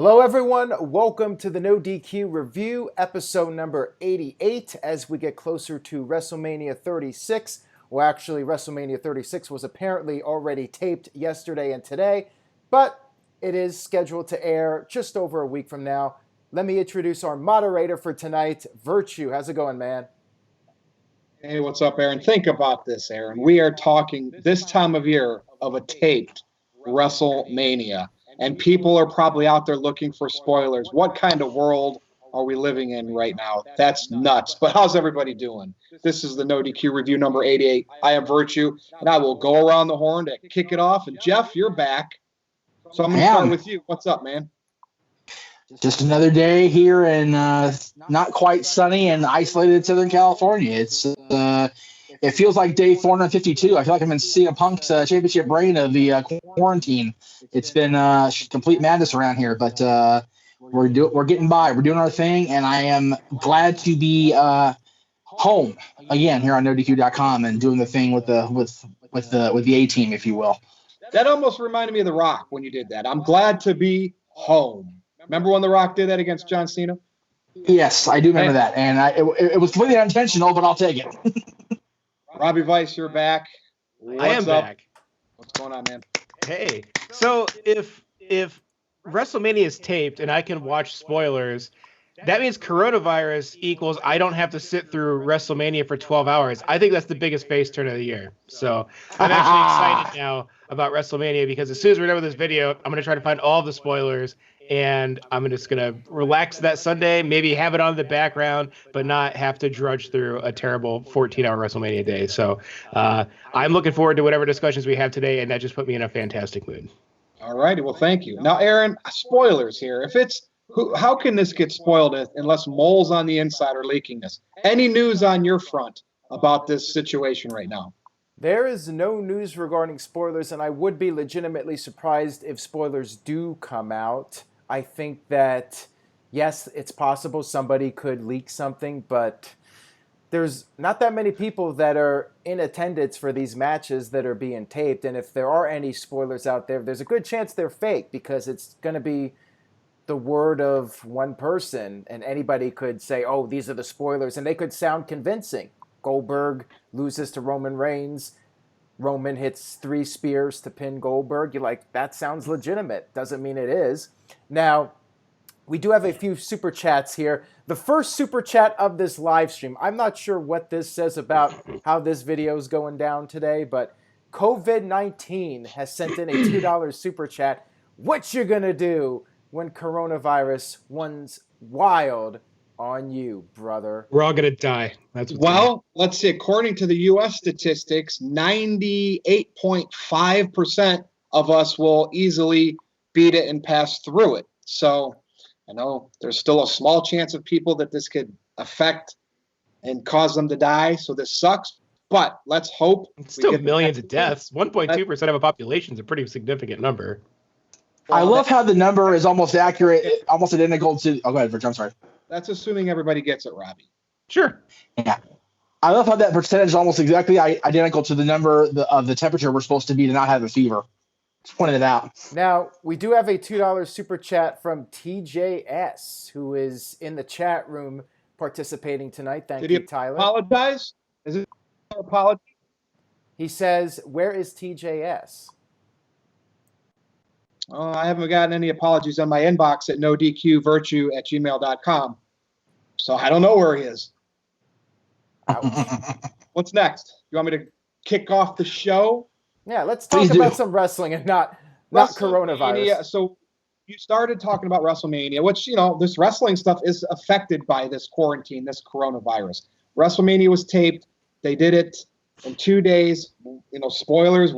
Hello everyone, welcome to the NoDQ review, episode number 88, as we get closer to WrestleMania 36. Well, actually, WrestleMania 36 was apparently already taped yesterday and today, but it is scheduled to air just over a week from now. Let me introduce our moderator for tonight, Virtue. How's it going, man? Hey, what's up, Aaron? Think about this, Aaron. We are talking this time of year of a taped WrestleMania. And people are probably out there looking for spoilers. What kind of world are we living in right now? That's nuts. But how's everybody doing? This is the NoDQ review number 88. I am Virtue, and I will go around the horn to kick it off. And Jeff, you're back. So I'm going to start with you. What's up, man? Just another day here in not quite sunny and isolated Southern California. It feels like day 452. I feel like I'm in CM Punk's championship reign of the quarantine. It's been complete madness around here, but we're getting by. We're doing our thing, and I am glad to be home again here on NoDQ.com and doing the thing with the A team, if you will. That almost reminded me of The Rock when you did that. I'm glad to be home. Remember when The Rock did that against John Cena? Yes, I do remember that, and it was completely unintentional, but I'll take it. Robbie Weiss, you're back. I am back. What's going on, man? Hey, so if WrestleMania is taped and I can watch spoilers, that means coronavirus equals I don't have to sit through WrestleMania for 12 hours. I think that's the biggest face turn of the year. So I'm actually excited now about WrestleMania because as soon as we're done with this video, I'm going to try to find all the spoilers. And I'm just going to relax that Sunday, maybe have it on in the background, but not have to drudge through a terrible 14-hour WrestleMania day. So I'm looking forward to whatever discussions we have today, and that just put me in a fantastic mood. All righty. Well, thank you. Now, Aaron, spoilers here. How can this get spoiled unless moles on the inside are leaking this? Any news on your front about this situation right now? There is no news regarding spoilers, and I would be legitimately surprised if spoilers do come out. I think that, yes, it's possible somebody could leak something, but there's not that many people that are in attendance for these matches that are being taped, and if there are any spoilers out there, there's a good chance they're fake because it's going to be the word of one person, and anybody could say, oh, these are the spoilers, and they could sound convincing. Goldberg loses to Roman Reigns. Roman hits 3 spears to pin Goldberg. You're like, that sounds legitimate. Doesn't mean it is. Now, we do have a few super chats here. The first super chat of this live stream, I'm not sure what this says about how this video is going down today, but COVID-19 has sent in a $2 super chat. What you gonna do when coronavirus runs wild on you, brother? We're all going to die. Let's see. According to the U.S. statistics, 98.5% of us will easily beat it and pass through it. So I know there's still a small chance of people that this could affect and cause them to die. So this sucks. But let's hope. It's still millions of deaths. 1.2% of a population is a pretty significant number. I love how the number is almost accurate, almost identical to. Oh, go ahead, Rich. I'm sorry. That's assuming everybody gets it, Robbie. Sure. Yeah. I love how that percentage is almost exactly identical to the number of the temperature we're supposed to be to not have a fever. Just pointed it out. Now, we do have a $2 super chat from TJS, who is in the chat room participating tonight. Thank you, Tyler. Apologize? Is it an apology? He says, where is TJS? I haven't gotten any apologies on my inbox at nodqvirtue@gmail.com. So I don't know where he is. What's next? You want me to kick off the show? Yeah, let's talk about some wrestling and not coronavirus. So you started talking about WrestleMania, which, this wrestling stuff is affected by this quarantine, this coronavirus. WrestleMania was taped. They did it in 2 days. Spoilers,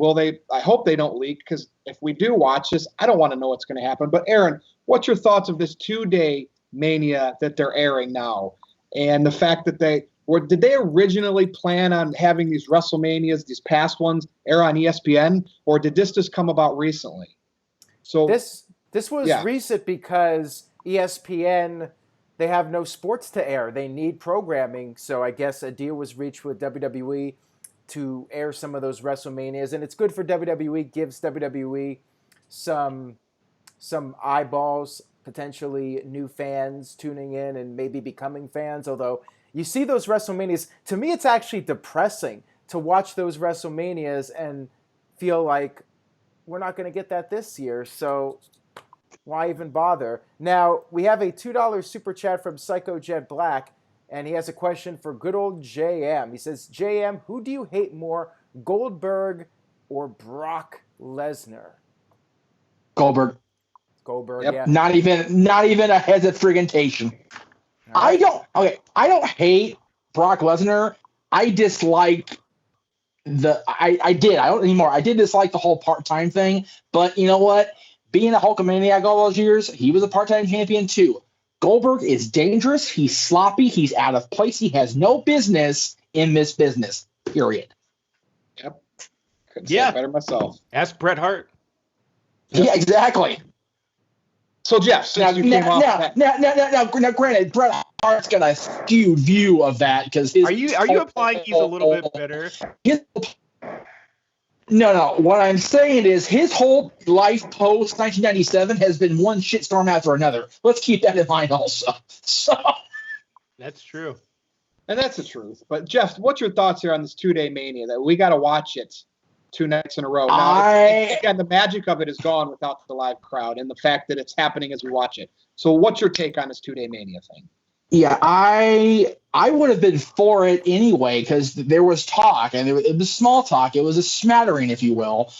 I hope they don't leak, because if we do watch this, I don't want to know what's going to happen. But Aaron, what's your thoughts of this 2-day Mania that they're airing now? And the fact that did they originally plan on having these WrestleManias, these past ones, air on ESPN, or did this just come about recently? So this was recent because ESPN, they have no sports to air. They need programming. So I guess a deal was reached with WWE to air some of those WrestleManias, and it's good for WWE. Gives WWE some eyeballs potentially new fans tuning in and maybe becoming fans. Although you see those WrestleManias, to me it's actually depressing to watch those WrestleManias and feel like we're not going to get that this year. So why even bother? Now, we have a $2 super chat from Psycho Jet Black, and he has a question for good old JM. He says, JM, who do you hate more, Goldberg or Brock Lesnar? Goldberg. Yep. Yeah. Not even a hesitation. Right. I don't hate Brock Lesnar. I dislike I don't anymore. I did dislike the whole part-time thing, but you know what? Being a Hulkamaniac all those years, he was a part-time champion too. Goldberg is dangerous. He's sloppy. He's out of place. He has no business in this business, period. Yep. Couldn't say it better myself. Ask Bret Hart. Yeah, exactly. So, Jeff, now, granted, Bret Hart's got a skewed view of that because are you implying he's a little bit bitter? No. What I'm saying is his whole life post 1997 has been one shitstorm after another. Let's keep that in mind also. So that's true, and that's the truth. But Jeff, what's your thoughts here on this 2-day Mania that we got to watch it 2 nights in a row? Now, again, the magic of it is gone without the live crowd and the fact that it's happening as we watch it. So what's your take on this 2-day Mania thing? Yeah, I would have been for it anyway because there was talk, and it was small talk. It was a smattering, if you will,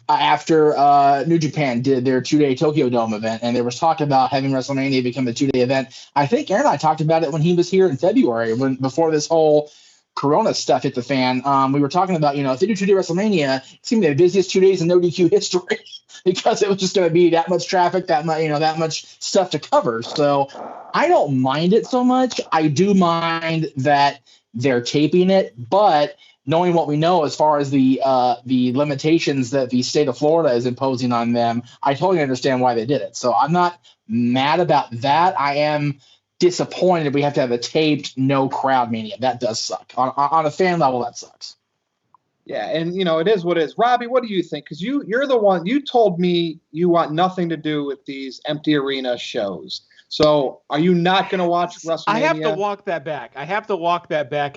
after New Japan did their 2-day Tokyo Dome event, and there was talk about having WrestleMania become a 2-day event. I think Aaron and I talked about it when he was here in February, before this whole Corona stuff hit the fan. We were talking about, if they do 2-day WrestleMania, it's going to be the busiest 2 days in NoDQ history because it was just going to be that much traffic, that much stuff to cover. So I don't mind it so much. I do mind that they're taping it, but knowing what we know as far as the limitations that the state of Florida is imposing on them, I totally understand why they did it. So I'm not mad about that. I am disappointed if we have to have a taped no crowd Mania. That does suck. On a fan level, that sucks. Yeah, and it is what it is. Robbie, what do you think? Because you're the one, you told me you want nothing to do with these empty arena shows. So are you not going to watch WrestleMania? I have to walk that back.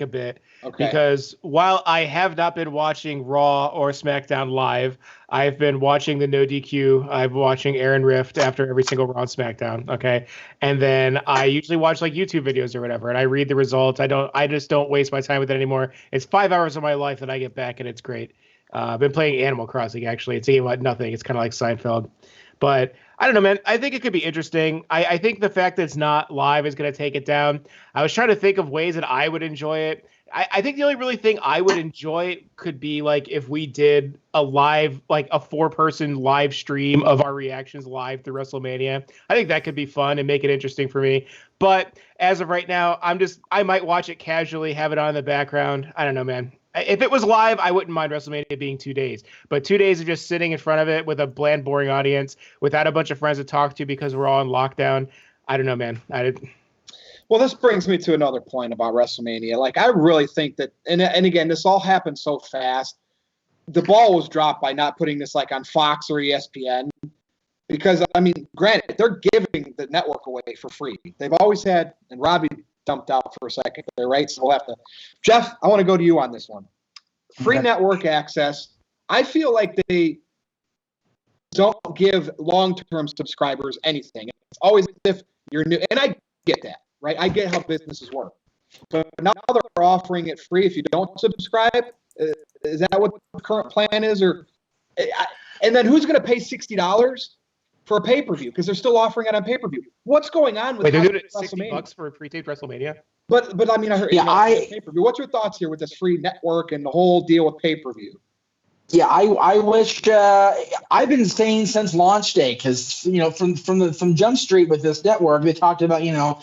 A bit. Okay. Because while I have not been watching Raw or SmackDown live, I've been watching the NoDQ. I'm watching Aaron Rift after every single Raw and SmackDown. Okay. And then I usually watch like YouTube videos or whatever, and I read the results. I just don't waste my time with it anymore. It's 5 hours of my life that I get back, and it's great. I've been playing Animal Crossing, actually. It's a game about nothing. It's kind of like Seinfeld. But I don't know, man. I think it could be interesting. I think the fact that it's not live is going to take it down. I was trying to think of ways that I would enjoy it. I think the only really thing I would enjoy could be like if we did a live, like a 4-person live stream of our reactions live through WrestleMania. I think that could be fun and make it interesting for me. But as of right now, I might watch it casually, have it on in the background. I don't know, man. If it was live, I wouldn't mind WrestleMania being 2 days. But 2 days of just sitting in front of it with a bland, boring audience, without a bunch of friends to talk to because we're all in lockdown. I don't know, man. Well, this brings me to another point about WrestleMania. Like, I really think that, and again, this all happened so fast. The ball was dropped by not putting this like on Fox or ESPN because, I mean, granted, they're giving the network away for free. They've always had, and Robbie dumped out for a second there, right? So we'll have to. Jeff, I want to go to you on this one. Free network access. I feel like they don't give long-term subscribers anything. It's always as if you're new, and I get that. Right, I get how businesses work, but now they're offering it free if you don't subscribe. Is that what the current plan is, and then who's going to pay $60 for a pay-per-view because they're still offering it on pay-per-view? What's going on with? Wait, they're doing it $60 for a pre-taped WrestleMania? But I mean, I heard pay-per-view. What's your thoughts here with this free network and the whole deal with pay-per-view? Yeah, I wish I've been saying since launch day because from Jump Street with this network they talked about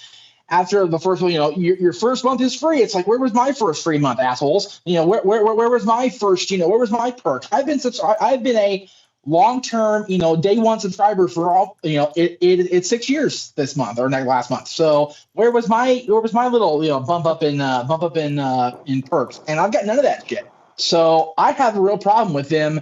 after the first one, your first month is free. It's like, where was my first free month, assholes? Where was my first, where was my perk? I've been a long-term, day one subscriber for all, it's 6 years this month or last month. So where was my little, bump up in perks? And I've got none of that shit. So I have a real problem with them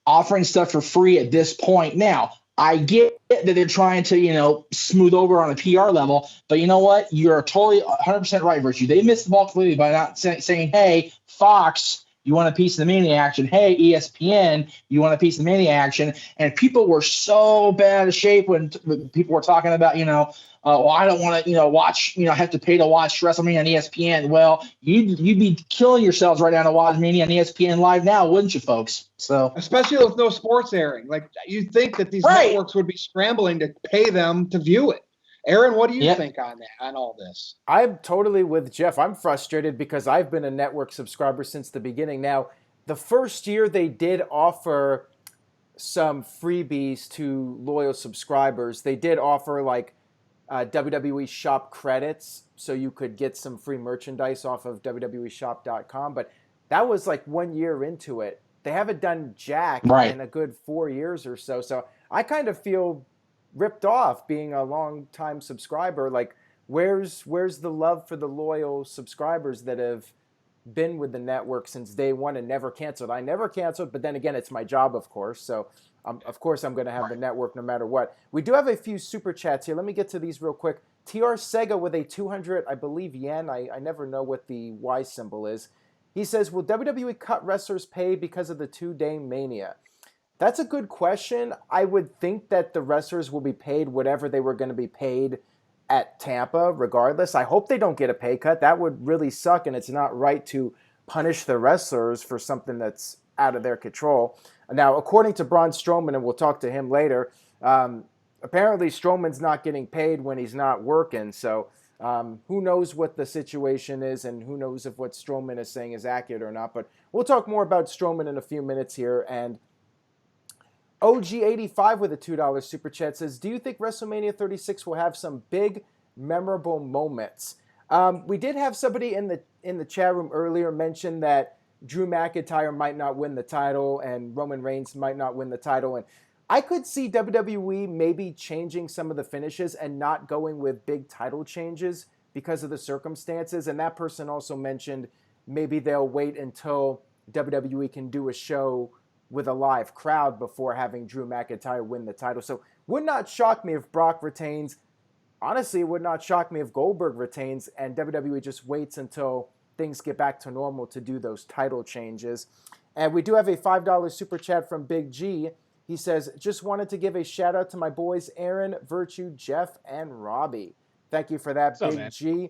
offering stuff for free at this point. Now, I get that they're trying to, smooth over on a PR level, but you know what? You're totally 100% right, Virtue. They missed the ball completely by not saying, hey, Fox, you want a piece of the Mania action? Hey, ESPN, you want a piece of the Mania action? And people were so bad out of shape when people were talking about, well, I don't want to, watch, have to pay to watch WrestleMania on ESPN. Well, you'd be killing yourselves right now to watch Mania on ESPN Live now, wouldn't you, folks? So, especially with no sports airing, like you'd think that these networks would be scrambling to pay them to view it. Aaron, what do you think on that, on all this? I'm totally with Jeff. I'm frustrated because I've been a network subscriber since the beginning. Now, the first year they did offer some freebies to loyal subscribers. They did offer like WWE Shop credits, so you could get some free merchandise off of WWEshop.com. But that was like 1 year into it. They haven't done jack in a good 4 years or so. So I kind of feel ripped off being a long-time subscriber. Like, where's the love for the loyal subscribers that have been with the network since day one and never canceled? I never canceled, but then again, it's my job, of course. So, of course, I'm going to have the network no matter what. We do have a few super chats here. Let me get to these real quick. TR Sega with a 200, I believe, yen. I never know what the Y symbol is. He says, will WWE cut wrestlers' pay because of the 2-day Mania? That's a good question. I would think that the wrestlers will be paid whatever they were going to be paid at Tampa, regardless. I hope they don't get a pay cut. That would really suck, and it's not right to punish the wrestlers for something that's out of their control. Now, according to Braun Strowman, and we'll talk to him later, apparently Strowman's not getting paid when he's not working. So who knows what the situation is, and who knows if what Strowman is saying is accurate or not. But we'll talk more about Strowman in a few minutes here. And OG85 with a $2 super chat says, do you think WrestleMania 36 will have some big, memorable moments? We did have somebody in the chat room earlier mention that Drew McIntyre might not win the title and Roman Reigns might not win the title. And I could see WWE maybe changing some of the finishes and not going with big title changes because of the circumstances. And that person also mentioned maybe they'll wait until WWE can do a show with a live crowd before having Drew McIntyre win the title. So would not shock me if Brock retains. Honestly, it would not shock me if Goldberg retains and WWE just waits until things get back to normal to do those title changes. And we do have a $5 super chat from Big G. He says, just wanted to give a shout out to my boys, Aaron, Virtue, Jeff, and Robbie. Thank you for that, Big G.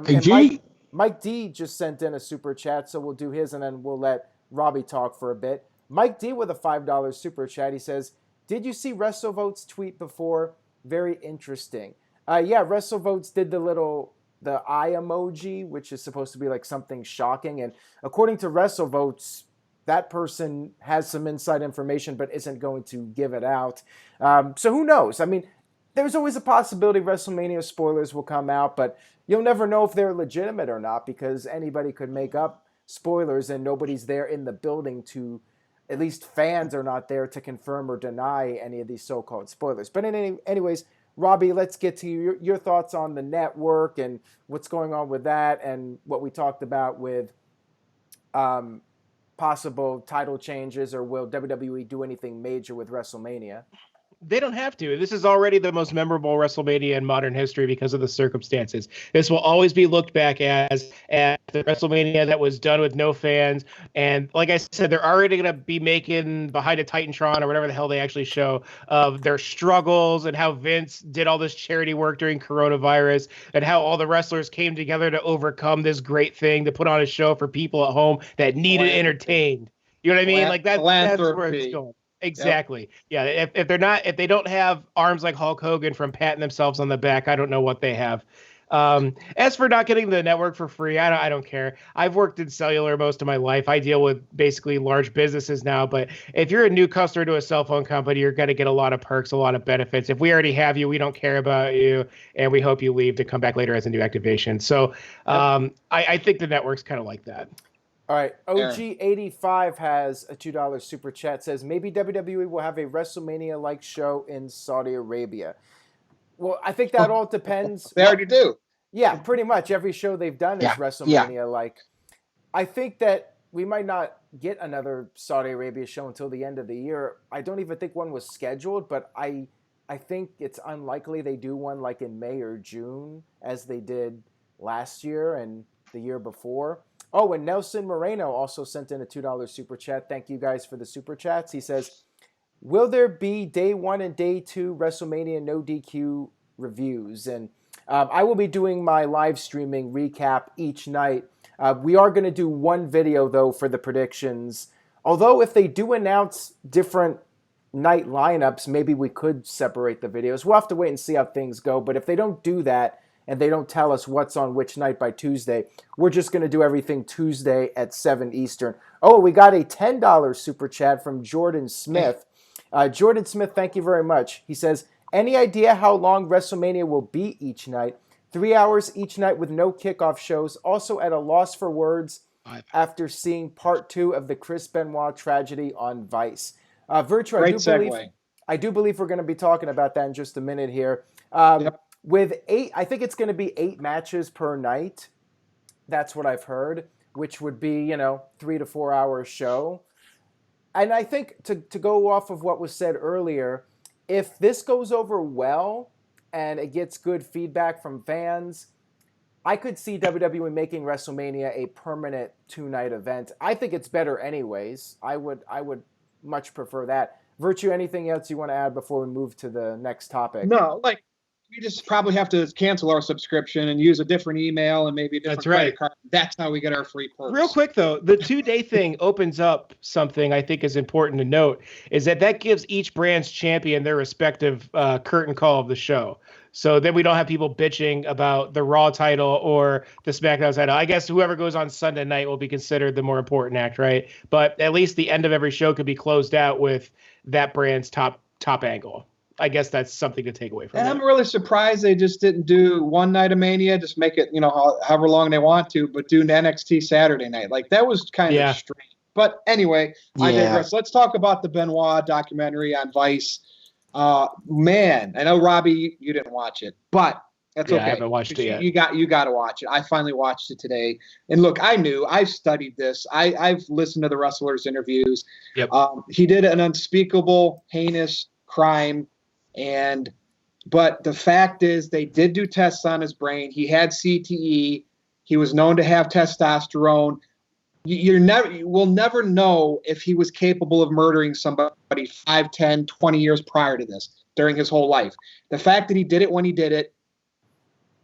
Big G? Mike D just sent in a super chat, so we'll do his and then we'll let Robbie talk for a bit. Mike D with a $5 super chat. He says, did you see WrestleVotes tweet before? Very interesting. Yeah, WrestleVotes did the eye emoji, which is supposed to be like something shocking. And according to WrestleVotes, that person has some inside information but isn't going to give it out. So who knows? I mean, there's always a possibility WrestleMania spoilers will come out, but you'll never know if they're legitimate or not because anybody could make up spoilers and nobody's there in the building to, at least fans are not there to confirm or deny any of these so-called spoilers. But anyways, Robbie, let's get to your thoughts on the network and what's going on with that and what we talked about with possible title changes, or will WWE do anything major with WrestleMania? They don't have to. This is already the most memorable WrestleMania in modern history because of the circumstances. This will always be looked back as the WrestleMania that was done with no fans. And like I said, they're already going to be making Behind a Titantron or whatever the hell they actually show of their struggles and how Vince did all this charity work during coronavirus and how all the wrestlers came together to overcome this great thing to put on a show for people at home that needed entertained. You know what I mean? Like that's where it's going. Exactly. Yep. Yeah. If they don't have arms like Hulk Hogan from patting themselves on the back, I don't know what they have. As for not getting the network for free, I don't care. I've worked in cellular most of my life. I deal with basically large businesses now, but if you're a new customer to a cell phone company, you're going to get a lot of perks, a lot of benefits. If we already have you, we don't care about you, and we hope you leave to come back later as a new activation. So I think the network's kind of like that. All right, OG85 has a $2 super chat. Says, maybe WWE will have a WrestleMania-like show in Saudi Arabia. Well, I think that all depends. They already do. Yeah, pretty much. Every show they've done is WrestleMania-like. I think that we might not get another Saudi Arabia show until the end of the year. I don't even think one was scheduled, but I think it's unlikely they do one like in May or June as they did last year and the year before. Oh, and Nelson Moreno also sent in a $2 super chat. Thank you guys for the super chats. He says, will there be day 1 and day 2 WrestleMania No DQ reviews? And I will be doing my live streaming recap each night. We are going to do one video, though, for the predictions. Although if they do announce different night lineups, maybe we could separate the videos. We'll have to wait and see how things go. But if they don't do that and they don't tell us what's on which night by Tuesday, we're just going to do everything Tuesday at 7 Eastern. Oh, we got a $10 super chat from Jordan Smith. Jordan Smith, thank you very much. He says, any idea how long WrestleMania will be each night? 3 hours each night with no kickoff shows. Also at a loss for words after seeing part 2 of the Chris Benoit tragedy on Vice. Virtue, I do believe we're going to be talking about that in just a minute here. With 8, I think it's going to be 8 matches per night. That's what I've heard, which would be, 3 to 4 hour show. And I think to go off of what was said earlier, if this goes over well and it gets good feedback from fans, I could see WWE making WrestleMania a permanent 2-night event. I think it's better anyways. I would much prefer that. Virtue, anything else you want to add before we move to the next topic? No, we just probably have to cancel our subscription and use a different email and maybe a different credit card. That's how we get our free perks. Real quick, though, the 2-day thing opens up something I think is important to note, is that gives each brand's champion their respective curtain call of the show. So then we don't have people bitching about the Raw title or the SmackDown title. I guess whoever goes on Sunday night will be considered the more important act, right? But at least the end of every show could be closed out with that brand's top angle. I guess that's something to take away from it. And I'm really surprised they just didn't do one night of Mania, just make it, however long they want to, but do an NXT Saturday night. That was kind of strange. But anyway, I digress. Let's talk about the Benoit documentary on Vice. Man, I know, Robbie, you didn't watch it, but that's okay. I haven't watched it yet. You got to watch it. I finally watched it today. And look, I've studied this. I've listened to the wrestlers' interviews. Yep. He did an unspeakable, heinous crime. But the fact is, they did do tests on his brain. He had CTE. He was known to have testosterone. You will never know if he was capable of murdering somebody 5, 10, 20 years prior to this, during his whole life. The fact that he did it when he did it,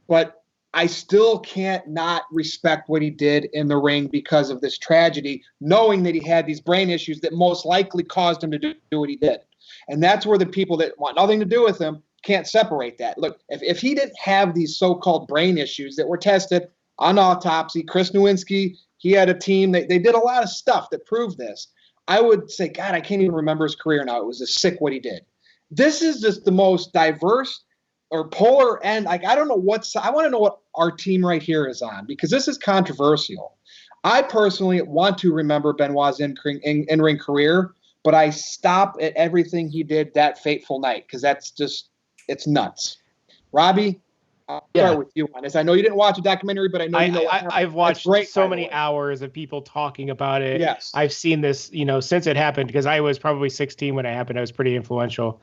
but I still can't not respect what he did in the ring because of this tragedy, knowing that he had these brain issues that most likely caused him to do what he did. And that's where the people that want nothing to do with him can't separate that. Look, if he didn't have these so-called brain issues that were tested on autopsy, Chris Nowinski, he had a team. They did a lot of stuff that proved this. I would say, God, I can't even remember his career now. It was just sick what he did. This is just the most diverse or polar end. I don't know I want to know what our team right here is on, because this is controversial. I personally want to remember Benoit's in-ring career, but I stop at everything he did that fateful night, because it's nuts. Robbie, I'll start with you on this. I know you didn't watch a documentary, but I know you know. I've watched so many hours of people talking about it. Yes. I've seen this, since it happened, because I was probably 16 when it happened. I was pretty influential.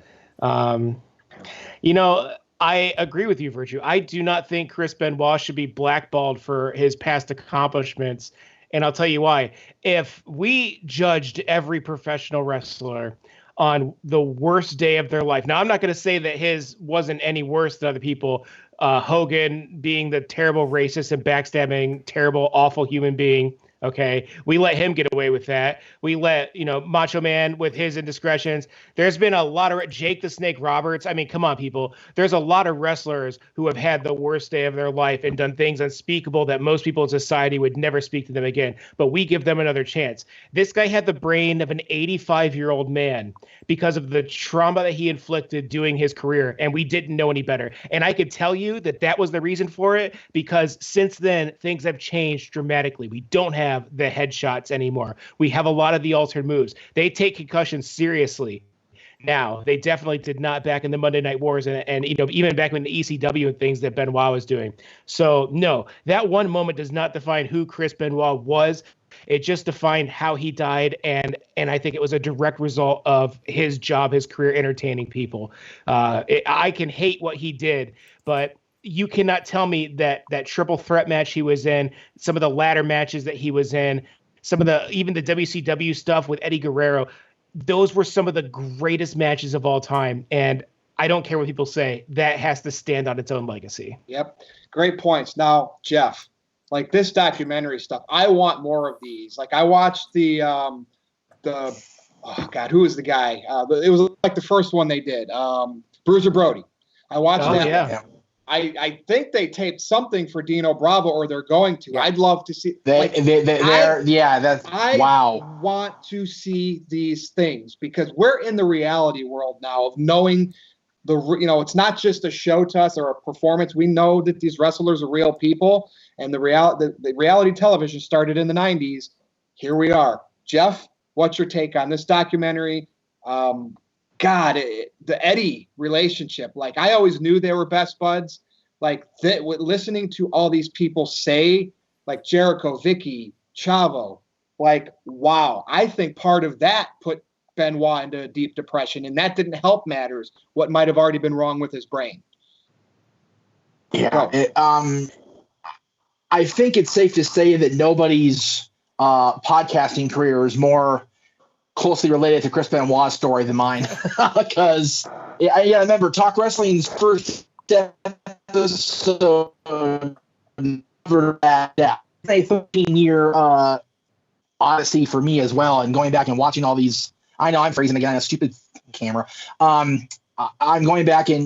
I agree with you, Virtue. I do not think Chris Benoit should be blackballed for his past accomplishments. And I'll tell you why. If we judged every professional wrestler on the worst day of their life. Now, I'm not going to say that his wasn't any worse than other people. Hogan being the terrible racist and backstabbing, terrible, awful human being. Okay, we let him get away with that. We let, Macho Man with his indiscretions. There's been a lot of Jake the Snake Roberts. I mean, come on, people. There's a lot of wrestlers who have had the worst day of their life and done things unspeakable that most people in society would never speak to them again. But we give them another chance. This guy had the brain of an 85-year-old man because of the trauma that he inflicted doing his career, and we didn't know any better. And I could tell you that was the reason for it, because since then, things have changed dramatically. We don't have the headshots anymore. We have a lot of the altered moves. They take concussions seriously now. They definitely did not back in the Monday Night Wars and even back in the ECW and things that Benoit was doing. So no, that one moment does not define who Chris Benoit was. It just defined how he died, and I think it was a direct result of his job, his career, entertaining people. I can hate what he did, but you cannot tell me that triple threat match he was in, some of the ladder matches that he was in, even the WCW stuff with Eddie Guerrero, those were some of the greatest matches of all time. And I don't care what people say, that has to stand on its own legacy. Yep. Great points. Now, Jeff, like this documentary stuff, I want more of these. Like I watched oh God, who was the guy? It was like the first one they did. Bruiser Brody. I watched that. Yeah. One. I think they taped something for Dino Bravo, or they're going to. Yeah. I'd love to see. Wow. I want to see these things because we're in the reality world now of knowing it's not just a show to us or a performance. We know that these wrestlers are real people, and the reality television started in the 90s. Here we are. Jeff, what's your take on this documentary? The Eddie relationship, like I always knew they were best buds. Like listening to all these people say, like Jericho, Vicky, Chavo, like, wow. I think part of that put Benoit into a deep depression, and that didn't help matters what might have already been wrong with his brain. Yeah. I think it's safe to say that nobody's podcasting career is more closely related to Chris Benoit's story than mine, because I remember Talk Wrestling's first episode, that 13-year odyssey for me as well, and going back and watching all these. I know I'm phrasing again, a stupid camera. I'm going back and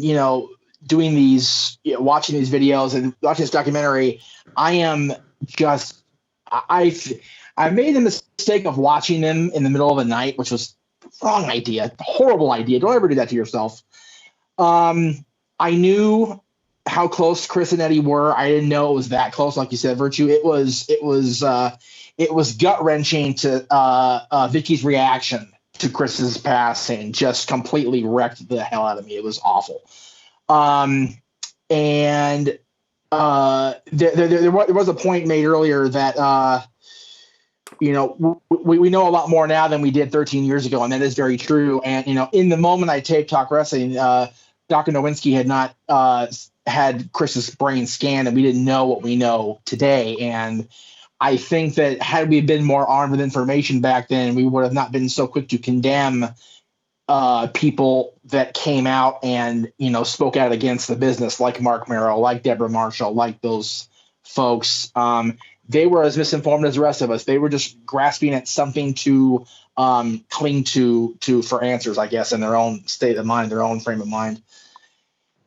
doing these, watching these videos and watching this documentary. I am just I made the mistake of watching them in the middle of the night, which was wrong idea, horrible idea. Don't ever do that to yourself. I knew how close Chris and Eddie were. I didn't know it was that close, like you said, Virtue. It was gut wrenching to Vicky's reaction to Chris's passing. Just completely wrecked the hell out of me. It was awful. And there was a point made earlier that. We know a lot more now than we did 13 years ago, and that is very true. And, in the moment I taped Talk Wrestling, Dr. Nowinski had not had Chris's brain scanned, and we didn't know what we know today. And I think that had we been more armed with information back then, we would have not been so quick to condemn people that came out and, spoke out against the business, like Mark Merrill, like Deborah Marshall, like those folks. They were as misinformed as the rest of us. They were just grasping at something to cling to for answers, I guess, in their own state of mind, their own frame of mind.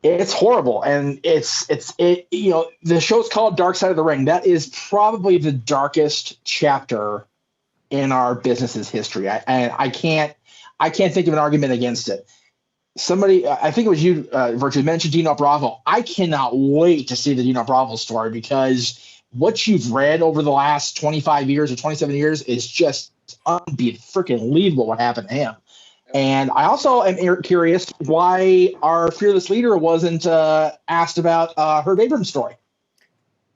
It's horrible, and the show's called Dark Side of the Ring. That is probably the darkest chapter in our business's history. I can't think of an argument against it. Somebody, I think it was you, Virtue, mentioned Dino Bravo. I cannot wait to see the Dino Bravo story, because what you've read over the last 25 years or 27 years is just unbelievable what happened to him. And I also am curious why our fearless leader wasn't asked about Herb Abrams' story.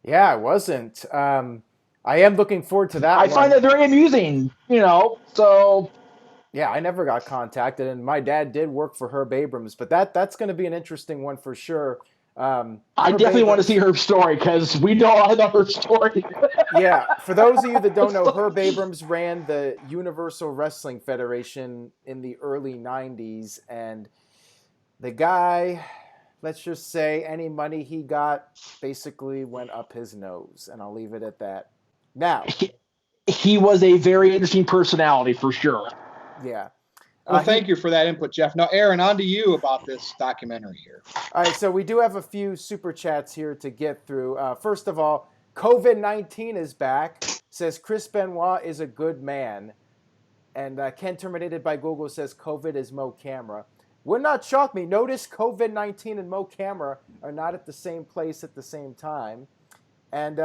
Yeah, I wasn't. I am looking forward to that. I find that very amusing, so. Yeah, I never got contacted, and my dad did work for Herb Abrams, but that's going to be an interesting one for sure. I definitely want to see Herb's story, because we know I know her story. Yeah, for those of you that don't know, Herb Abrams ran the Universal Wrestling Federation in the early 90s, and the guy, let's just say any money he got basically went up his nose, and I'll leave it at that. Now, he was a very interesting personality for sure. Yeah. Well, thank you for that input, Jeff. Now, Aaron, on to you about this documentary here. All right, so we do have a few super chats here to get through. First of all, COVID-19 is back. Says Chris Benoit is a good man. And Ken Terminated by Google says COVID is Mo Camera. Would not shock me. Notice COVID-19 and Mo Camera are not at the same place at the same time. And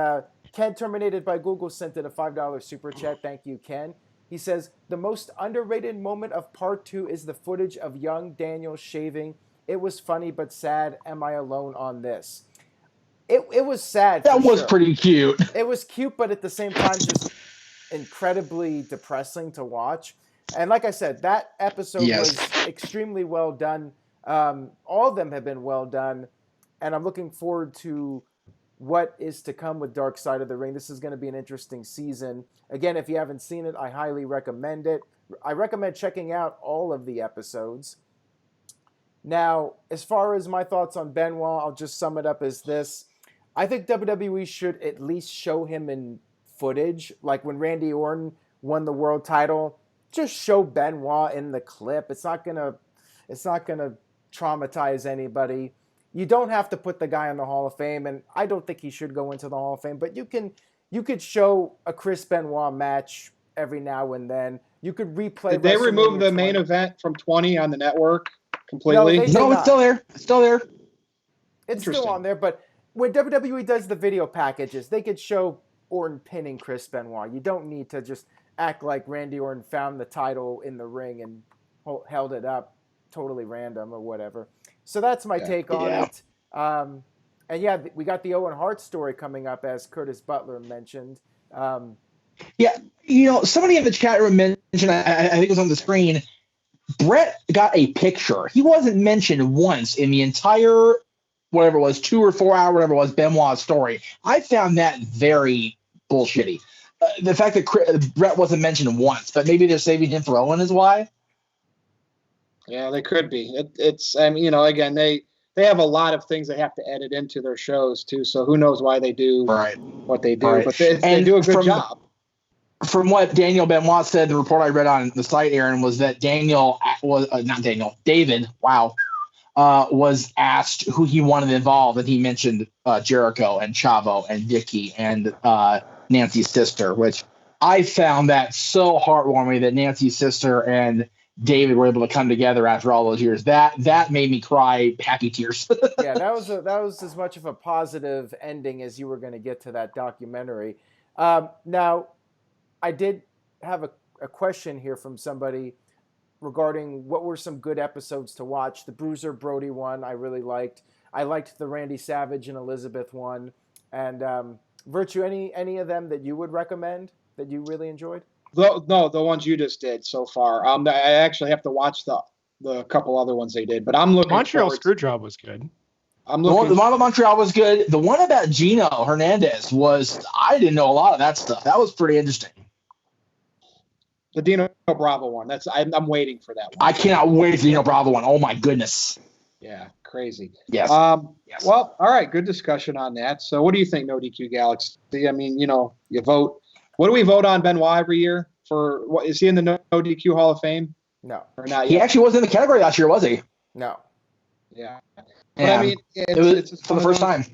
Ken Terminated by Google sent in a $5 super chat. Thank you, Ken. He says, the most underrated moment of part 2 is the footage of young Daniel shaving. It was funny but sad. Am I alone on this? It was sad. That was pretty cute. It was cute, but at the same time, just incredibly depressing to watch. And like I said, that episode was extremely well done. All of them have been well done. And I'm looking forward to what is to come with Dark Side of the Ring. This is going to be an interesting season. Again, if you haven't seen it, I highly recommend it. I recommend checking out all of the episodes. Now, as far as my thoughts on Benoit, I'll just sum it up as this. I think WWE should at least show him in footage. Like when Randy Orton won the world title, just show Benoit in the clip. It's not gonna traumatize anybody. You don't have to put the guy in the Hall of Fame, and I don't think he should go into the Hall of Fame, but you could show a Chris Benoit match every now and then. You could replay. Did they remove the main event from 20 on the network completely? No, it's still there. It's still there. It's still on there, but when WWE does the video packages, they could show Orton pinning Chris Benoit. You don't need to just act like Randy Orton found the title in the ring and held it up totally random or whatever. So that's my take on it. And yeah, we got the Owen Hart story coming up, as Curtis Butler mentioned. Somebody in the chat room mentioned, I think it was on the screen, Brett got a picture. He wasn't mentioned once in the entire, whatever it was, 2 or 4 hour, whatever it was, Benoit story. I found that very bullshitty. The fact that Brett wasn't mentioned once, but maybe they're saving him for Owen is why. Yeah, they could be. Again, they have a lot of things they have to edit into their shows too. So who knows why they do what they do? Right. But they do a good job. From what Daniel Benoit said, the report I read on the site, Aaron, was that David, was asked who he wanted involved, and he mentioned Jericho and Chavo and Vicky and Nancy's sister, which I found that so heartwarming that Nancy's sister and David were able to come together after all those years. That made me cry happy tears. Yeah, that was as much of a positive ending as you were going to get to that documentary. Now, I did have a question here from somebody regarding what were some good episodes to watch. The Bruiser Brody one I really liked. I liked the Randy Savage and Elizabeth one. And Virtue, any of them that you would recommend that you really enjoyed? No, the ones you just did so far. I actually have to watch the couple other ones they did, but I'm looking. Montreal Screwjob was good. The one about Montreal was good. The one about Gino Hernandez I didn't know a lot of that stuff. That was pretty interesting. The Dino Bravo one. I'm waiting for that one. I cannot wait for the Dino Bravo one. Oh my goodness. Yeah, crazy. Yes. Yes. Well, all right, good discussion on that. So, what do you think, NoDQ Galaxy? I mean, you vote. What do we vote on Benoit every year for? What is he in the NoDQ Hall of Fame? No, or not yet? He actually wasn't in the category last year, was he? No. Yeah. But I mean, it's for the first time.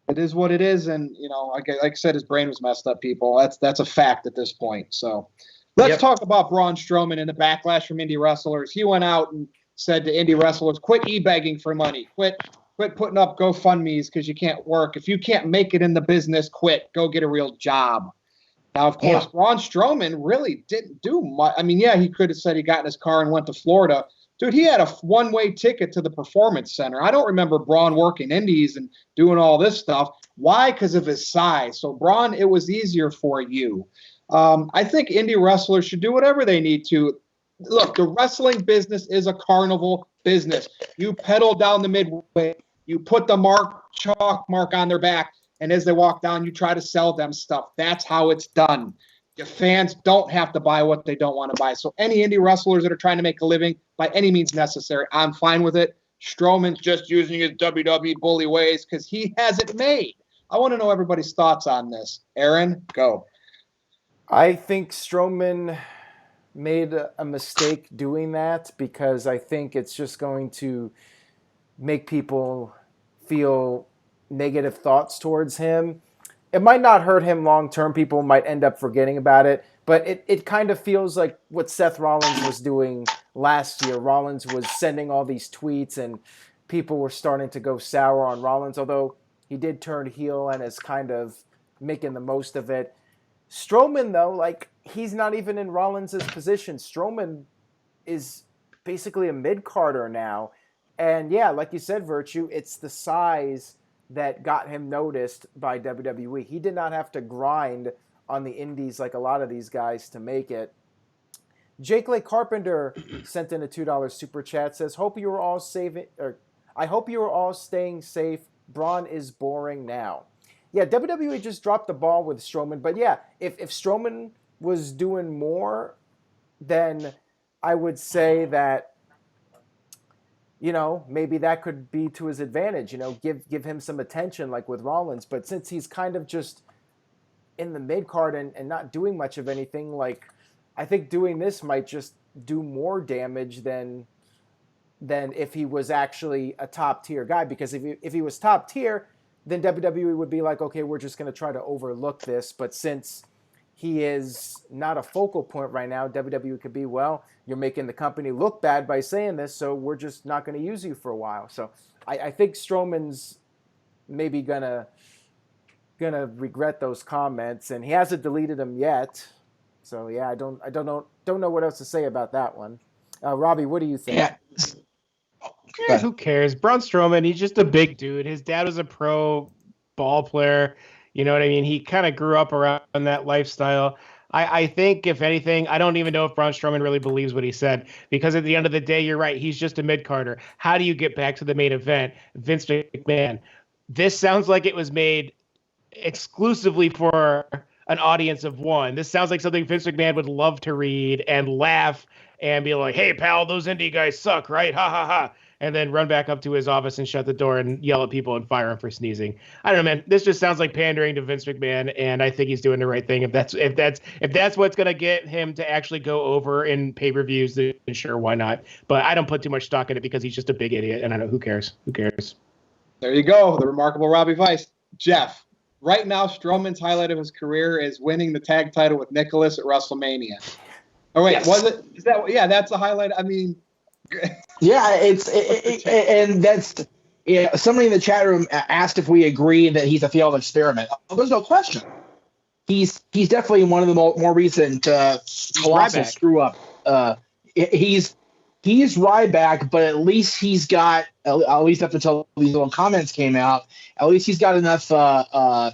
It is what it is, and like I said, his brain was messed up. People, that's a fact at this point. So, let's talk about Braun Strowman and the backlash from indie wrestlers. He went out and said to indie wrestlers, "Quit e-begging for money. Quit putting up GoFundMe's because you can't work. If you can't make it in the business, quit. Go get a real job." Now, of course, Braun Strowman really didn't do much. I mean, yeah, he could have said he got in his car and went to Florida. Dude, he had a one-way ticket to the Performance Center. I don't remember Braun working indies and doing all this stuff. Why? Because of his size. So, Braun, it was easier for you. I think indie wrestlers should do whatever they need to. Look, the wrestling business is a carnival business. You pedal down the midway. You put the chalk mark on their back. And as they walk down, you try to sell them stuff. That's how it's done. Your fans don't have to buy what they don't want to buy. So any indie wrestlers that are trying to make a living, by any means necessary, I'm fine with it. Strowman's just using his WWE bully ways because he has it made. I want to know everybody's thoughts on this. Aaron, go. I think Strowman made a mistake doing that because I think it's just going to make people feel negative thoughts towards him. It might not hurt him long term. People might end up forgetting about it, but it kind of feels like what Seth Rollins was doing last year. Rollins was sending all these tweets and people were starting to go sour on Rollins, although he did turn heel and is kind of making the most of it. Strowman, though, he's not even in Rollins' position. Strowman is basically a mid-carder now. And yeah, like you said, Virtue, it's the size that got him noticed by WWE. He did not have to grind on the indies like a lot of these guys to make it. Jake Lake Carpenter sent in a $2 super chat. Says, I hope you are all staying safe. Braun is boring now. Yeah, WWE just dropped the ball with Strowman. But yeah, if Strowman was doing more, then I would say that, maybe that could be to his advantage. Give him some attention like with Rollins. But since he's kind of just in the mid card and not doing much of anything, like, I think doing this might just do more damage than if he was actually a top tier guy. Because if he was top tier, then WWE would be like, okay, we're just going to try to overlook this. But since he is not a focal point right now, WWE could be, well, you're making the company look bad by saying this, so we're just not going to use you for a while. So I think Strowman's maybe gonna regret those comments, and he hasn't deleted them yet. So yeah, I don't know what else to say about that one. Robbie, what do you think? Yeah. Who cares? Braun Strowman, he's just a big dude. His dad was a pro ball player. You know what I mean? He kind of grew up around that lifestyle. I think, if anything, I don't even know if Braun Strowman really believes what he said, because at the end of the day, you're right. He's just a mid-carder. How do you get back to the main event? Vince McMahon. This sounds like it was made exclusively for an audience of one. This sounds like something Vince McMahon would love to read and laugh and be like, hey, pal, those indie guys suck, right? Ha, ha, ha. And then run back up to his office and shut the door and yell at people and fire him for sneezing. I don't know, man. This just sounds like pandering to Vince McMahon, and I think he's doing the right thing. If that's what's gonna get him to actually go over in pay-per-views, then sure, why not? But I don't put too much stock in it because he's just a big idiot, and I know who cares. Who cares? There you go, the remarkable Robbie Weiss. Jeff, right now, Strowman's highlight of his career is winning the tag title with Nicholas at WrestleMania. Oh wait, yes. Was it? Is that? Yeah, that's a highlight. I mean. Yeah, and that's somebody in the chat room asked if we agree that he's a failed experiment. Oh, there's no question. He's definitely one of the more recent colossal screw up. He's Ryback, but at least he's got, at least up until these little comments came out, at least he's got enough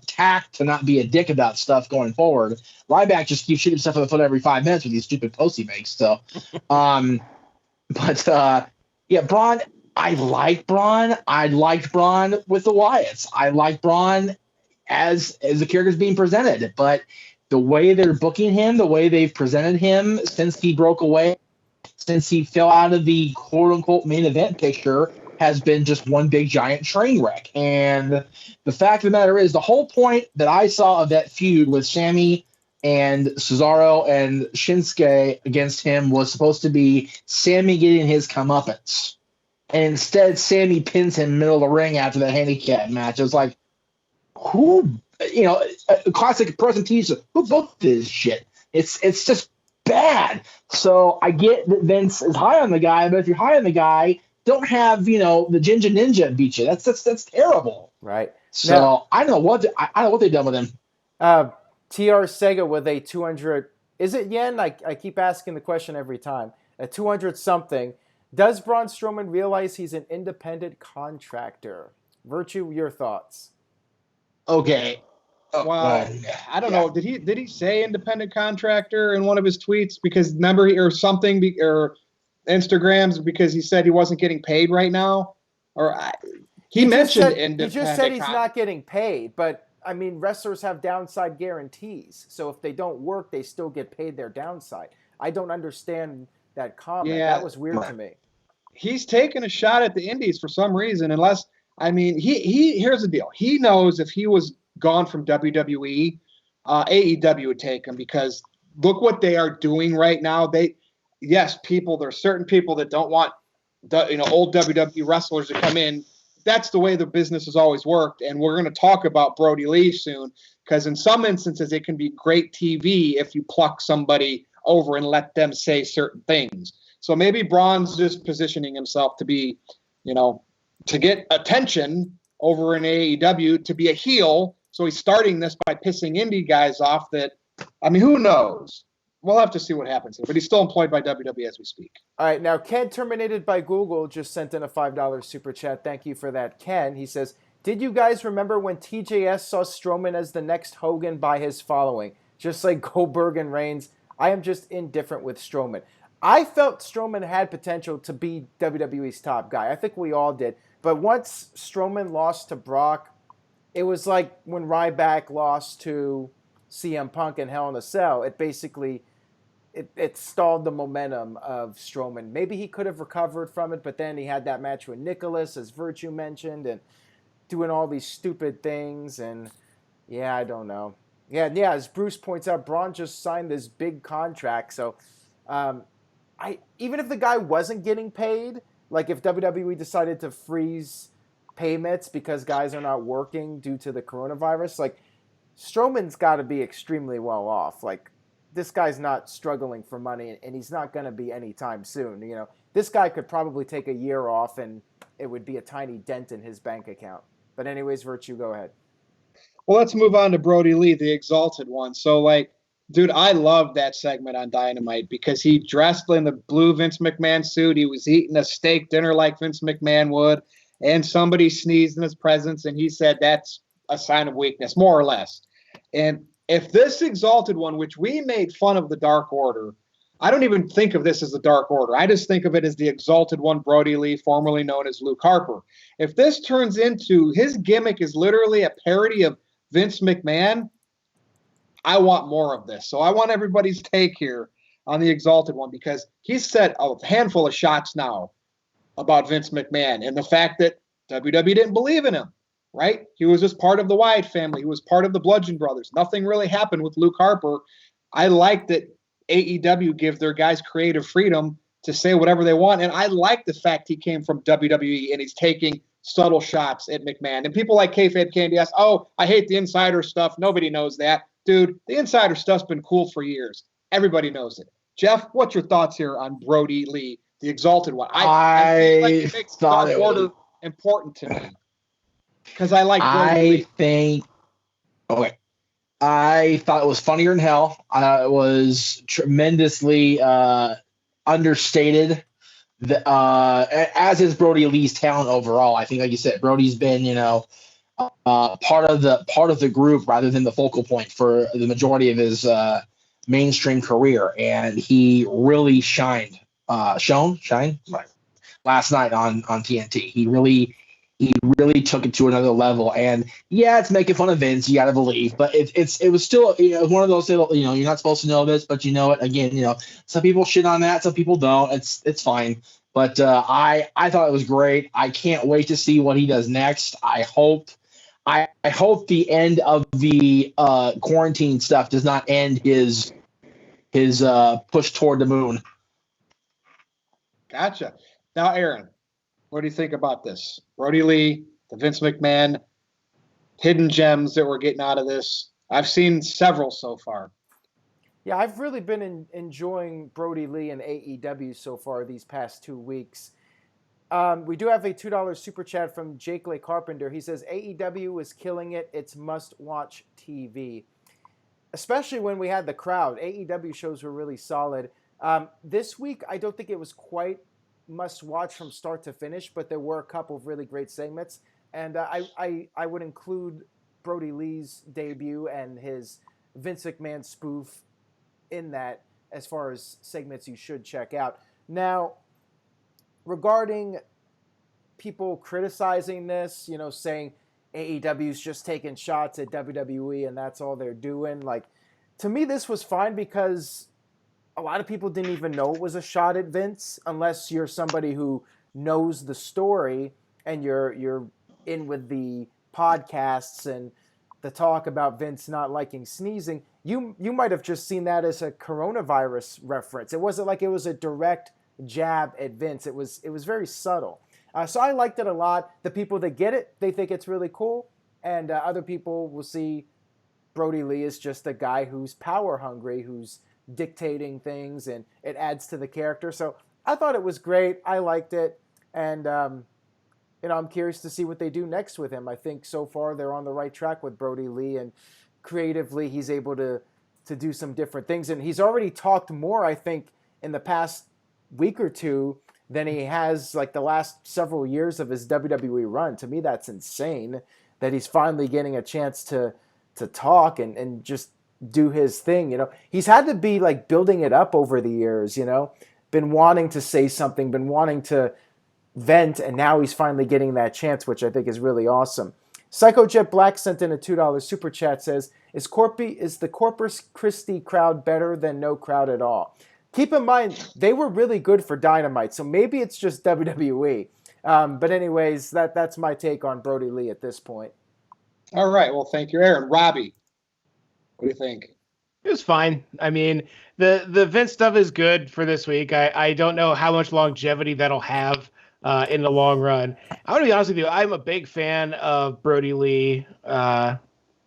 tact to not be a dick about stuff going forward. Ryback just keeps shooting stuff in the foot every 5 minutes with these stupid posts he makes. So. But Braun, I like Braun. I liked Braun with the Wyatts. I like Braun as the character's being presented. But the way they're booking him, the way they've presented him since he broke away, since he fell out of the quote-unquote main event picture, has been just one big giant train wreck. And the fact of the matter is, the whole point that I saw of that feud with Sammy and Cesaro and Shinsuke against him was supposed to be Sammy getting his comeuppance. And instead, Sammy pins him in the middle of the ring after the handicap match. It was like, who, a classic presentation, who booked this shit? It's just bad. So I get that Vince is high on the guy, but if you're high on the guy, don't have, the Ginger Ninja beat you. That's terrible. Right. So now, I don't know what they've done with him. TR Sega with a 200, is it yen? I keep asking the question every time. A 200 something. Does Braun Strowman realize he's an independent contractor? Virtue, your thoughts? Okay. Well, I don't know. Did he say independent contractor in one of his tweets? Because remember, or something, or Instagrams, because he said he wasn't getting paid right now? Or he mentioned independent. He just said he's not getting paid, but I mean, wrestlers have downside guarantees. So if they don't work, they still get paid their downside. I don't understand that comment. Yeah, that was weird to me. He's taking a shot at the indies for some reason, unless, I mean, he here's the deal. He knows if he was gone from WWE, AEW would take him, because look what they are doing right now. There's certain people that don't want old WWE wrestlers to come in. That's the way the business has always worked, and we're going to talk about Brodie Lee soon, because in some instances it can be great TV if you pluck somebody over and let them say certain things. So maybe Braun's just positioning himself to be, to get attention over in AEW, to be a heel. So he's starting this by pissing indie guys off that, I mean, who knows? We'll have to see what happens here. But he's still employed by WWE as we speak. All right. Now, Ken Terminated by Google just sent in a $5 super chat. Thank you for that, Ken. He says, did you guys remember when TJS saw Strowman as the next Hogan by his following? just like Goldberg and Reigns. I am just indifferent with Strowman. I felt Strowman had potential to be WWE's top guy. I think we all did. But once Strowman lost to Brock, it was like when Ryback lost to CM Punk in Hell in a Cell. It basically it stalled the momentum of Strowman. Maybe he could have recovered from it, but then he had that match with Nicholas, as Virtue mentioned, and doing all these stupid things. And yeah, I don't know. Yeah, as Bruce points out, Braun just signed this big contract. So even if the guy wasn't getting paid, like if WWE decided to freeze payments because guys are not working due to the coronavirus, like Strowman's got to be extremely well off. Like this guy's not struggling for money, and he's not going to be anytime soon. This guy could probably take a year off, and it would be a tiny dent in his bank account. But anyways, Virtue, go ahead. Well, let's move on to Brodie Lee, the Exalted One. So, dude, I love that segment on Dynamite because he dressed in the blue Vince McMahon suit. He was eating a steak dinner like Vince McMahon would, and somebody sneezed in his presence, and he said that's a sign of weakness, more or less. And if this Exalted One, which we made fun of the Dark Order, I don't even think of this as the Dark Order. I just think of it as the Exalted One, Brodie Lee, formerly known as Luke Harper. If this turns into his gimmick is literally a parody of Vince McMahon, I want more of this. So I want everybody's take here on the Exalted One because he's said a handful of shots now about Vince McMahon and the fact that WWE didn't believe in him, right? He was just part of the Wyatt family. He was part of the Bludgeon Brothers. Nothing really happened with Luke Harper. I like that AEW give their guys creative freedom to say whatever they want. And I like the fact he came from WWE and he's taking subtle shots at McMahon. And people like Kayfabe Candy ask, oh, I hate the insider stuff. Nobody knows that. Dude, the insider stuff's been cool for years. Everybody knows it. Jeff, what's your thoughts here on Brodie Lee, the Exalted One? I feel like it makes Dark Order important to me because I like Brodie Lee. I thought it was funnier than hell. It was tremendously understated. As is Brodie Lee's talent overall. I think, like you said, Brodie's been, part of the group rather than the focal point for the majority of his mainstream career, and he really shined last night on TNT. He really took it to another level. And yeah, it's making fun of Vince, you got to believe, but it was still, one of those little, you're not supposed to know this, but you know it. Again, some people shit on that, some people don't. It's fine. But I thought it was great. I can't wait to see what he does next. I hope the end of the quarantine stuff does not end his push toward the moon. Gotcha. Now, Aaron, what do you think about this? Brodie Lee, the Vince McMahon hidden gems that we're getting out of this. I've seen several so far. Yeah, I've really been enjoying Brodie Lee and AEW so far these past 2 weeks. We do have a $2 super chat from Jake Lay Carpenter. He says, AEW is killing it. It's must-watch TV. Especially when we had the crowd. AEW shows were really solid. This week, I don't think it was quite must-watch from start to finish, but there were a couple of really great segments. And I would include Brodie Lee's debut and his Vince McMahon spoof in that as far as segments you should check out. Now, regarding people criticizing this, saying AEW's just taking shots at WWE and that's all they're doing, to me this was fine because a lot of people didn't even know it was a shot at Vince unless you're somebody who knows the story and you're in with the podcasts and the talk about Vince not liking sneezing. You might have just seen that as a coronavirus reference. It wasn't like it was a direct jab at Vince. It was very subtle. So I liked it a lot. The people that get it, they think it's really cool. And other people will see Brodie Lee as just a guy who's power hungry, who's dictating things, and it adds to the character. So I thought it was great. I liked it. And, I'm curious to see what they do next with him. I think so far they're on the right track with Brodie Lee, and creatively he's able to do some different things. And he's already talked more, I think, in the past week or two than he has the last several years of his WWE run. To me, that's insane that he's finally getting a chance to talk and just do his thing. He's had to be like building it up over the years. Been wanting to say something, been wanting to vent, and now he's finally getting that chance, which I think is really awesome. PsychoJet Black sent in a $2 super chat, says, is the Corpus Christi crowd better than no crowd at all? Keep in mind, they were really good for Dynamite, so maybe it's just WWE. But anyways, that's my take on Brodie Lee at this point. All right. Well, thank you, Aaron. Robbie, what do you think? It was fine. I mean, the Vince stuff is good for this week. I don't know how much longevity that'll have in the long run. I want to be honest with you. I'm a big fan of Brodie Lee,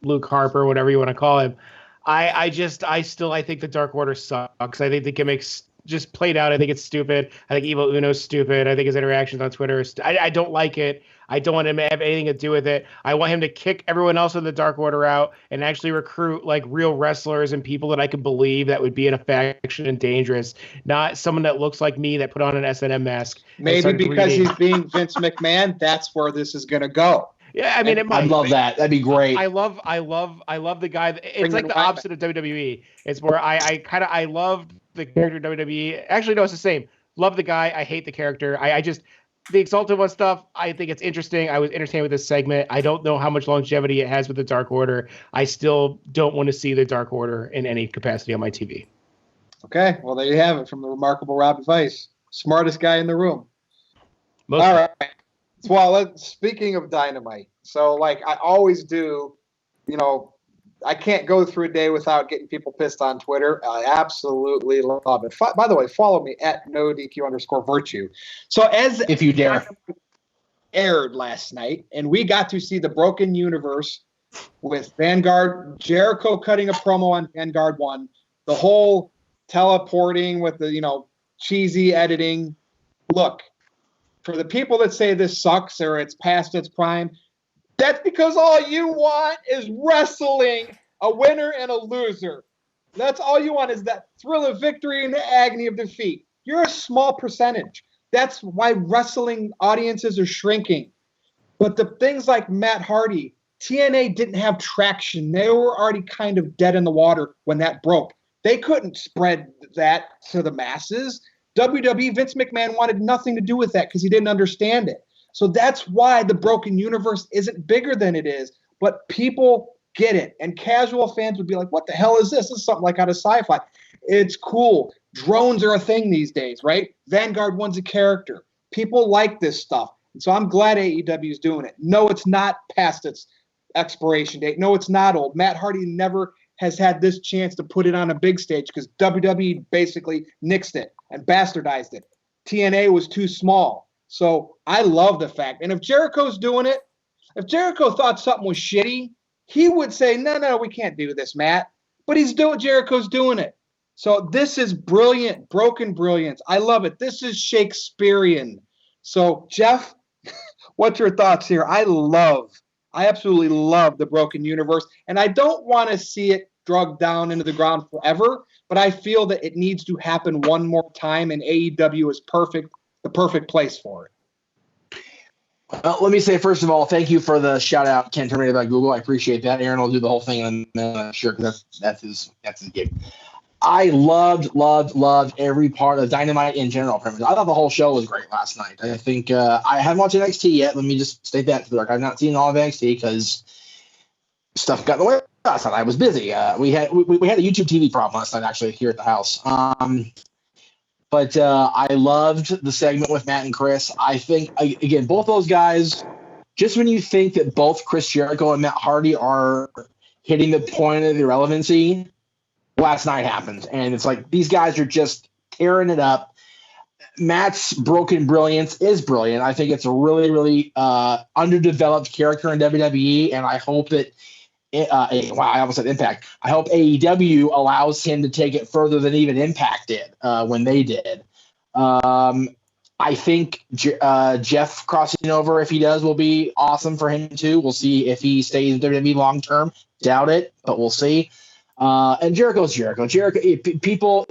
Luke Harper, whatever you want to call him. I think the Dark Order sucks. I think the gimmicks just played out. I think it's stupid. I think Evil Uno's stupid. I think his interactions on Twitter are I don't like it. I don't want him to have anything to do with it. I want him to kick everyone else in the Dark Order out and actually recruit like real wrestlers and people that I can believe that would be in a faction and dangerous, not someone that looks like me that put on an S&M mask. Maybe because he's being Vince McMahon, that's where this is going to go. Yeah, I mean, it might. I'd love that. That'd be great. I love the guy. It's like the opposite of WWE. It's where I love the character WWE. Actually, no, it's the same. Love the guy. I hate the character. The Exalted One stuff, I think it's interesting. I was entertained with this segment. I don't know how much longevity it has with the Dark Order. I still don't want to see the Dark Order in any capacity on my TV. Okay, well, there you have it from the remarkable Robbie Weiss, smartest guy in the room. Mostly. All right. Well, speaking of Dynamite, so like I always do, I can't go through a day without getting people pissed on Twitter. I absolutely love it. By the way, follow me at NoDQ_virtue. So if you dare, aired last night, and we got to see the Broken Universe with Vanguard, Jericho cutting a promo on Vanguard 1, the whole teleporting with the, cheesy editing. Look, for the people that say this sucks or it's past its prime, that's because all you want is wrestling, a winner and a loser. That's all you want is that thrill of victory and the agony of defeat. You're a small percentage. That's why wrestling audiences are shrinking. But the things like Matt Hardy, TNA didn't have traction. They were already kind of dead in the water when that broke. They couldn't spread that to the masses. WWE, Vince McMahon wanted nothing to do with that because he didn't understand it. So that's why the Broken Universe isn't bigger than it is. But people get it. And casual fans would be like, what the hell is this? This is something like out of sci-fi. It's cool. Drones are a thing these days, right? Vanguard one's a character. People like this stuff. And so I'm glad AEW is doing it. No, it's not past its expiration date. No, it's not old. Matt Hardy never has had this chance to put it on a big stage because WWE basically nixed it and bastardized it. TNA was too small. So I love the fact. And if Jericho's doing it, if Jericho thought something was shitty, he would say, no, we can't do this, Matt. But Jericho's doing it. So this is brilliant, broken brilliance. I love it. This is Shakespearean. So, Jeff, what's your thoughts here? I absolutely love the Broken Universe. And I don't want to see it drugged down into the ground forever, but I feel that it needs to happen one more time, and AEW is the perfect place for it. Well, let me say, first of all, thank you for the shout out, Ken Terminated by Google. I appreciate that. Aaron will do the whole thing, and I'm sure because that's his gig. I loved every part of Dynamite in general. I thought the whole show was great last night. I think I haven't watched NXT yet. Let me just state that for the record. I've not seen all of NXT because stuff got in the way last night. I was busy. We had a YouTube TV problem last night, actually, here at the house. But I loved the segment with Matt and Chris. I think, again, both those guys, just when you think that both Chris Jericho and Matt Hardy are hitting the point of irrelevancy, last night happens. And it's like these guys are just tearing it up. Matt's broken brilliance is brilliant. I think it's a really, really underdeveloped character in WWE, and I hope that I almost said Impact. I hope AEW allows him to take it further than even Impact did when they did. I think Jeff crossing over, if he does, will be awesome for him too. We'll see if he stays in WWE long term. Doubt it, but we'll see. And Jericho's Jericho. People,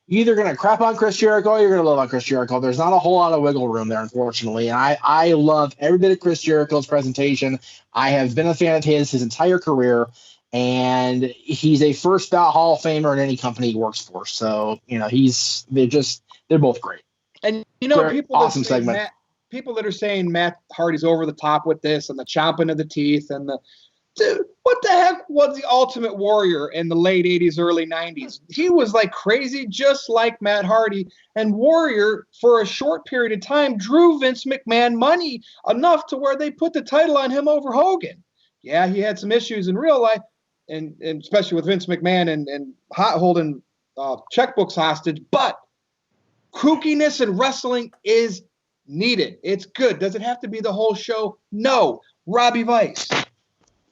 You're either going to crap on Chris Jericho or you're going to love on Chris Jericho. There's not a whole lot of wiggle room there, unfortunately. And I love every bit of Chris Jericho's presentation. I have been a fan of his entire career, and he's a first ballot Hall of Famer in any company he works for. So, they're both great. And awesome segment. People that are saying Matt Hardy's over the top with this and the chomping of the teeth and dude, what the heck was the Ultimate Warrior in the late 80s, early 90s? He was like crazy, just like Matt Hardy. And Warrior, for a short period of time, drew Vince McMahon money enough to where they put the title on him over Hogan. Yeah, he had some issues in real life, and especially with Vince McMahon and holding checkbooks hostage. But kookiness in wrestling is needed. It's good. Does it have to be the whole show? No. Robbie Vice.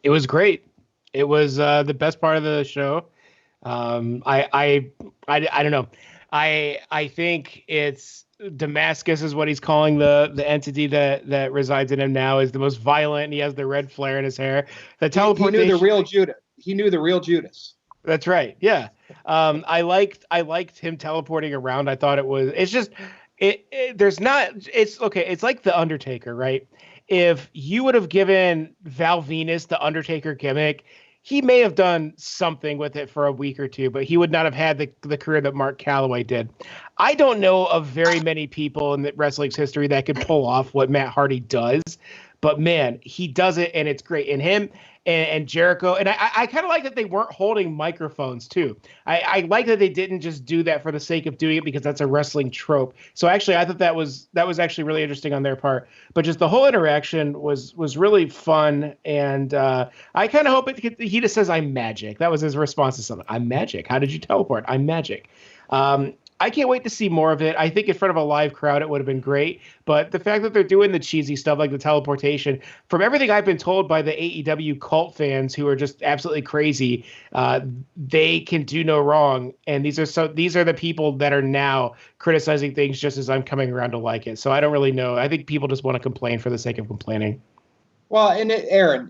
It was great. It was the best part of the show. I don't know. I think it's Damascus is what he's calling the entity that resides in him now, is the most violent. And he has the red flare in his hair. The teleportation. He knew the real Judas. He knew the real Judas. That's right. Yeah. I liked him teleporting around. I thought it's okay. It's like the Undertaker, right? If you would have given Val Venus the Undertaker gimmick, he may have done something with it for a week or two, but he would not have had the career that Mark Calloway did. I don't know of very many people in the wrestling's history that could pull off what Matt Hardy does, but man, he does it, and it's great. And him and Jericho, and I kind of like that they weren't holding microphones too. I like that they didn't just do that for the sake of doing it because that's a wrestling trope. So actually, I thought that was actually really interesting on their part. But just the whole interaction was really fun, and I kind of hope he just says, "I'm magic." That was his response to something. "I'm magic. How did you teleport?" "I'm magic." I can't wait to see more of it. I think in front of a live crowd, it would have been great. But the fact that they're doing the cheesy stuff like the teleportation, from everything I've been told by the AEW cult fans who are just absolutely crazy, they can do no wrong. And these are the people that are now criticizing things just as I'm coming around to like it. So I don't really know. I think people just want to complain for the sake of complaining. Well, and Aaron,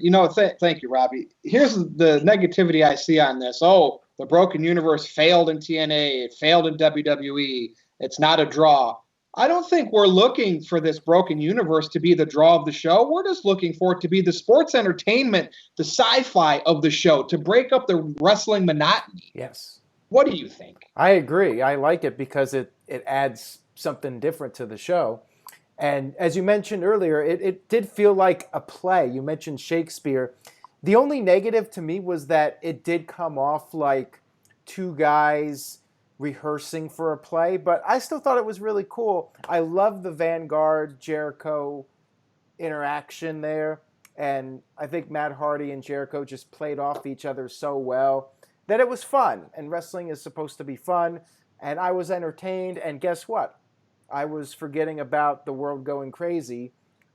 thank you, Robbie. Here's the negativity I see on this. Oh, the Broken Universe failed in TNA. It failed in WWE. It's not a draw. I don't think we're looking for this Broken Universe to be the draw of the show. We're just looking for it to be the sports entertainment, the sci-fi of the show, to break up the wrestling monotony. Yes. What do you think? I agree. I like it because it adds something different to the show. And as you mentioned earlier, it did feel like a play. You mentioned Shakespeare. The only negative to me was that it did come off like two guys rehearsing for a play, but I still thought it was really cool. I love the Vanguard Jericho interaction there, and I think Matt Hardy and Jericho just played off each other so well that it was fun, and wrestling is supposed to be fun, and I was entertained, and guess what? I was forgetting about the world going crazy.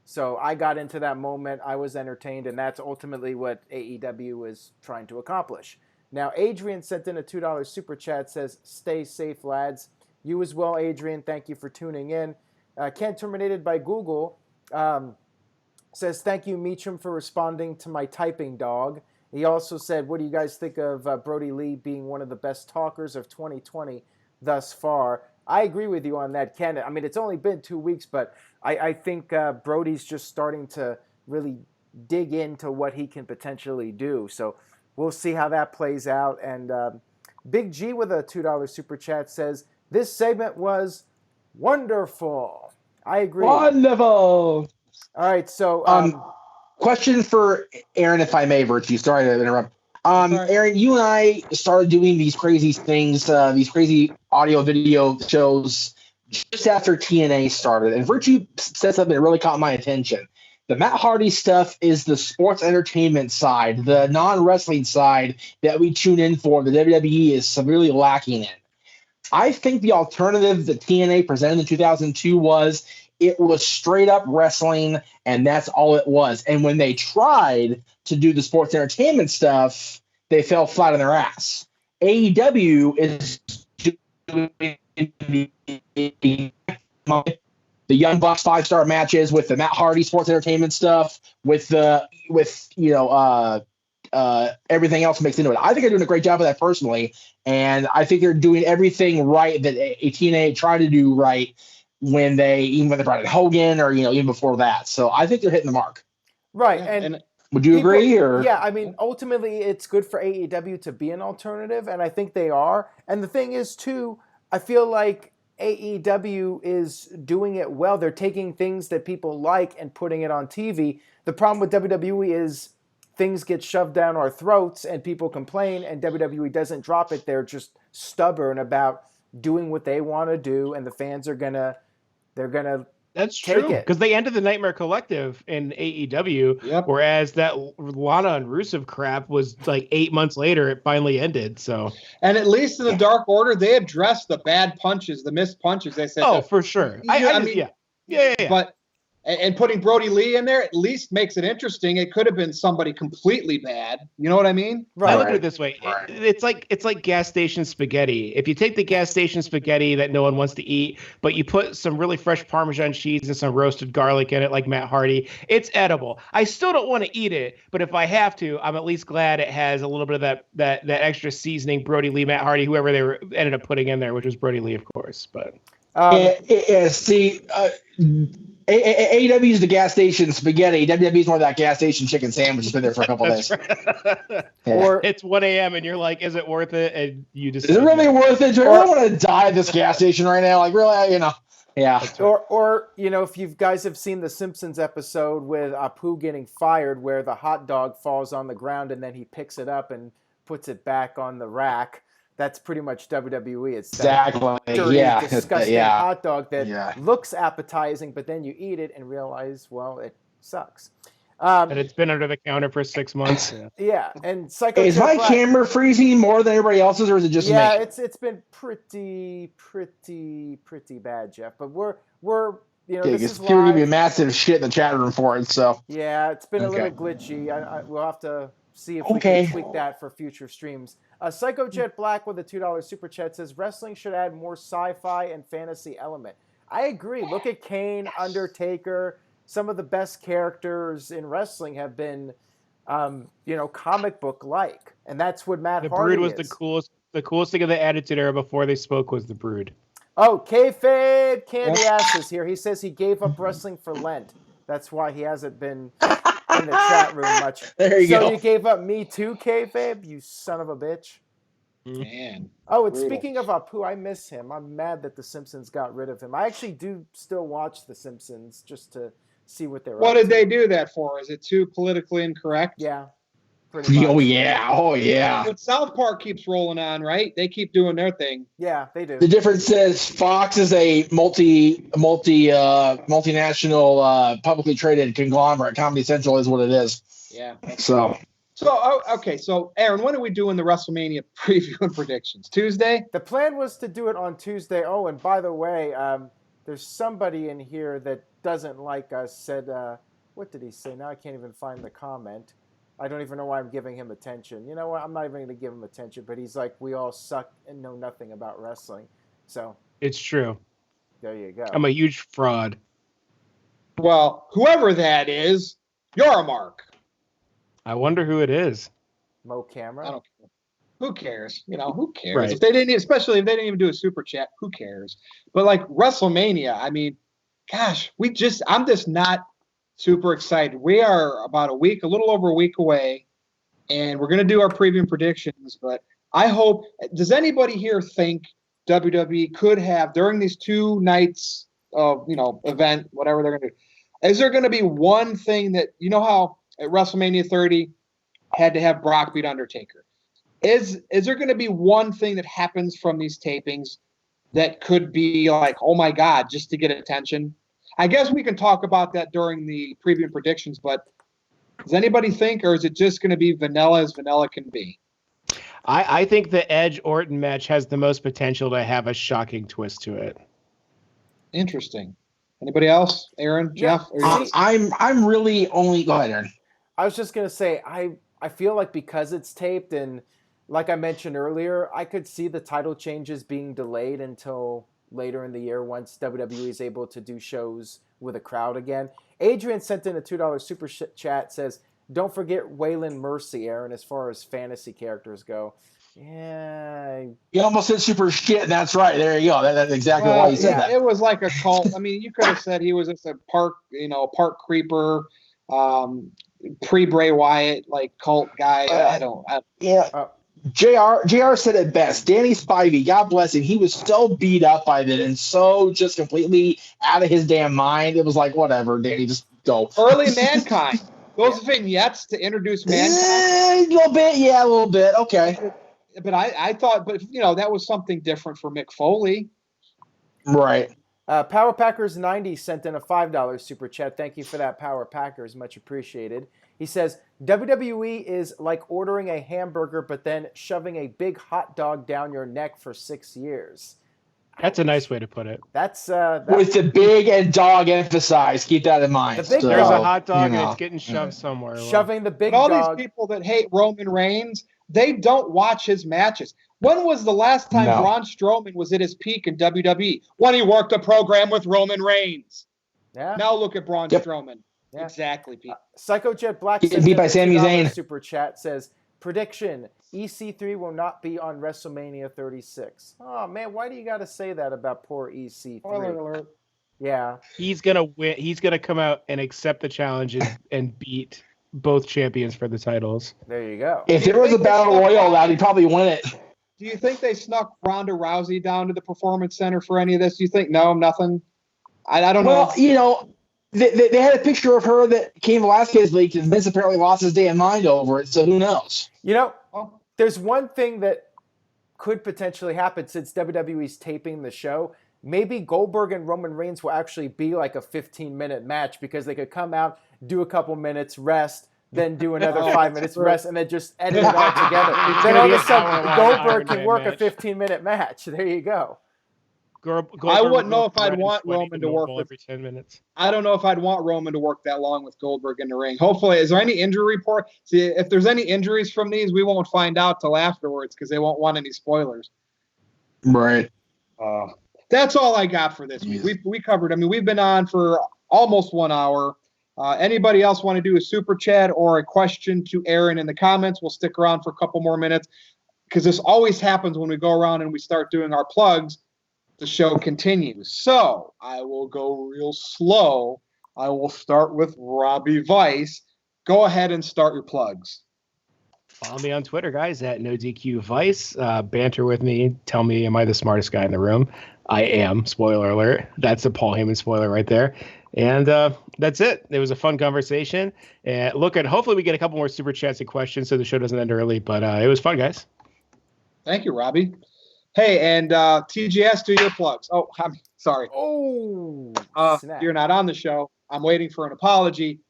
So I got into that moment, I was entertained, and that's ultimately what AEW is trying to accomplish. Now, Adrian sent in a $2 super chat, says, "Stay safe, lads." You as well, Adrian. Thank you for tuning in. Ken Terminated by Google says, "Thank you, Meacham, for responding to my typing dog." He also said, "What do you guys think of Brodie Lee being one of the best talkers of 2020 thus far?" I agree with you on that, Ken. I mean, it's only been 2 weeks, but I think Brodie's just starting to really dig into what he can potentially do. So we'll see how that plays out. And Big G with a $2 super chat says, "This segment was wonderful." I agree. Wonderful. All right, so question for Aaron, if I may, Virtue. Sorry to interrupt. Aaron, you and I started doing these crazy things, these crazy audio video shows just after TNA started. And Virtue said something that really caught my attention. The Matt Hardy stuff is the sports entertainment side, the non-wrestling side that we tune in for. The WWE is severely lacking in. I think the alternative that TNA presented in 2002 was it was straight up wrestling, and that's all it was. And when they tried to do the sports entertainment stuff, they fell flat on their ass. AEW is doing the Young Bucks 5-star matches with the Matt Hardy sports entertainment stuff, with everything else mixed into it. I think they're doing a great job of that personally, and I think they're doing everything right that a TNA tried to do right when they brought in Hogan or even before that. So I think they're hitting the mark. Right, Yeah, and would you agree? Or yeah, I mean, ultimately, it's good for AEW to be an alternative, and I think they are. And the thing is, too, I feel like AEW is doing it well. They're taking things that people like and putting it on TV. The problem with WWE is things get shoved down our throats and people complain, and WWE doesn't drop it. They're just stubborn about doing what they want to do, and the fans are gonna That's take true, it. because they ended the Nightmare Collective in AEW, Yep. whereas that Lana and Rusev crap was like 8 months later. It finally ended. So, And at least in the Dark Order, they addressed the bad punches, the missed punches. They said, oh, for sure. I mean, yeah. But and putting Brodie Lee in there at least makes it interesting. It could have been somebody completely bad. You know what I mean? I look at it this way. It's like gas station spaghetti. If you take the gas station spaghetti that no one wants to eat, but you put some really fresh Parmesan cheese and some roasted garlic in it, like Matt Hardy, it's edible. I still don't want to eat it, but if I have to, I'm at least glad it has a little bit of that extra seasoning. Brodie Lee, Matt Hardy, whoever they ended up putting in there, which was Brodie Lee, of course. But AEW is the gas station spaghetti. WWE is more of that gas station chicken sandwich. It's been there for a couple days. Right. Yeah. Or it's 1 a.m. and you're like, is it worth it? And you just is it really worth it? Do I really want to die at this gas station right now? Like, really, Yeah. Or if you guys have seen the Simpsons episode with Apu getting fired, where the hot dog falls on the ground and then he picks it up and puts it back on the rack. That's pretty much WWE. It's that dirty, disgusting hot dog that looks appetizing, but then you eat it and realize, well, it sucks. And it's been under the counter for 6 months. Yeah, and Psycho. Is my camera freezing more than everybody else's, or is it just me? Yeah, it's been pretty bad, Jeff. But we're this is live. People give you massive shit in the chat room for it. So yeah, it's been a little glitchy. We'll have to see if we can tweak that for future streams. Psycho Jet Black with a $2 super chat says wrestling should add more sci-fi and fantasy element. I agree. Look at Kane, Undertaker. Some of the best characters in wrestling have been, comic book like, and that's what Matt Hardy Brood was the coolest thing of the Attitude Era before they spoke was the Brood. Oh, Kayfabe Candy Ass is here. He says he gave up wrestling for Lent. That's why he hasn't been in the chat room much. There you go. So you gave up me too, Kayfabe, you son of a bitch. Man. Oh, and speaking of Apu, I miss him. I'm mad that The Simpsons got rid of him. I actually do still watch The Simpsons just to see what they're up to. What did they do that for? Is it too politically incorrect? Yeah. Pretty much. Oh yeah. But South Park keeps rolling on, right? They keep doing their thing. Yeah, they do. The difference is Fox is a multinational publicly traded conglomerate. Comedy Central is what it is. Yeah. So okay. So Aaron, when are we doing the WrestleMania preview and predictions? Tuesday? The plan was to do it on Tuesday. Oh, and by the way, there's somebody in here that doesn't like us. Said, what did he say? Now I can't even find the comment. I don't even know why I'm giving him attention. You know what? I'm not even going to give him attention. But he's like, we all suck and know nothing about wrestling. So it's true. There you go. I'm a huge fraud. Well, whoever that is, you're a mark. I wonder who it is. Mo Camera. I don't care. Who cares? Who cares? Right. If they didn't, especially if they didn't even do a super chat, who cares? But like WrestleMania, I mean, gosh, I'm just not super excited. We are about a little over a week away, and we're going to do our preview and predictions. But I hope, does anybody here think WWE could have, during these 2 nights of, event, whatever they're going to do, is there going to be one thing that, how at WrestleMania 30 had to have Brock beat Undertaker? Is there going to be one thing that happens from these tapings that could be like, oh my God, just to get attention? I guess we can talk about that during the preview and predictions, but does anybody think, or is it just going to be vanilla as vanilla can be? I think the Edge Orton match has the most potential to have a shocking twist to it. Interesting. Anybody else? Aaron, Jeff? I'm really only. Go ahead, Aaron. I was just going to say, I feel like because it's taped and like I mentioned earlier, I could see the title changes being delayed until later in the year once WWE is able to do shows with a crowd again. Adrian sent in a $2 super chat, says, don't forget Waylon Mercy, Aaron, as far as fantasy characters go. Yeah. You almost said super shit, and that's right. There you go. That's exactly why you said that. It was like a cult. I mean, you could have said he was just a park creeper, pre-Bray Wyatt, like cult guy. JR said it best. Danny Spivey, God bless him. He was so beat up by it and so just completely out of his damn mind. It was like, whatever, Danny, just go. Early Mankind. Those vignettes to introduce Mankind. A little bit. Okay. But I thought, that was something different for Mick Foley. Right. Power Packers 90 sent in a $5 super chat. Thank you for that, Power Packers. Much appreciated. He says, WWE is like ordering a hamburger but then shoving a big hot dog down your neck for 6 years. That's a nice way to put it. That's with the big and dog emphasized. Keep that in mind. There's a hot dog and it's getting shoved somewhere. Shoving the big dog. All these people that hate Roman Reigns, they don't watch his matches. When was the last time Braun Strowman was at his peak in WWE? When he worked a program with Roman Reigns. Yeah. Now look at Braun Strowman. Yeah. Exactly, Pete. Psychojet Black beat by Sami Zayn. Super chat says, prediction, EC3 will not be on WrestleMania 36. Oh, man, why do you got to say that about poor EC3? Spoiler alert. Yeah. He's going to win. He's going to come out and accept the challenge and beat both champions for the titles. There you go. If there was a battle royal allowed, he'd probably win it. Do you think they snuck Ronda Rousey down to the Performance Center for any of this? Do you think nothing? I don't know. Well, they had a picture of her that Cain Velasquez leaked, and Vince apparently lost his damn mind over it, so who knows? There's one thing that could potentially happen since WWE's taping the show. Maybe Goldberg and Roman Reigns will actually be like a 15-minute match because they could come out, do a couple minutes, rest, then do another 5 minutes, rest, and then just edit it all together. Then all of a sudden, Goldberg can work a 15-minute match. There you go. I wouldn't know if I'd want Roman to work every 10 minutes. I don't know if I'd want Roman to work that long with Goldberg in the ring. Hopefully, is there any injury report? See, if there's any injuries from these, we won't find out till afterwards because they won't want any spoilers. Right. That's all I got for this week. We covered. I mean, we've been on for almost 1 hour. Anybody else want to do a super chat or a question to Aaron in the comments? We'll stick around for a couple more minutes because this always happens when we go around and we start doing our plugs. The show continues. So I will go real slow. I will start with Robbie Vice. Go ahead and start your plugs. Follow me on Twitter, guys, at NoDQ Vice. Banter with me. Tell me, am I the smartest guy in the room? I am. Spoiler alert. That's a Paul Heyman spoiler right there. And that's it. It was a fun conversation. And hopefully we get a couple more super chats and questions so the show doesn't end early. But it was fun, guys. Thank you, Robbie. Hey, and TGS, do your plugs. Oh, I'm sorry. Oh, you're not on the show. I'm waiting for an apology.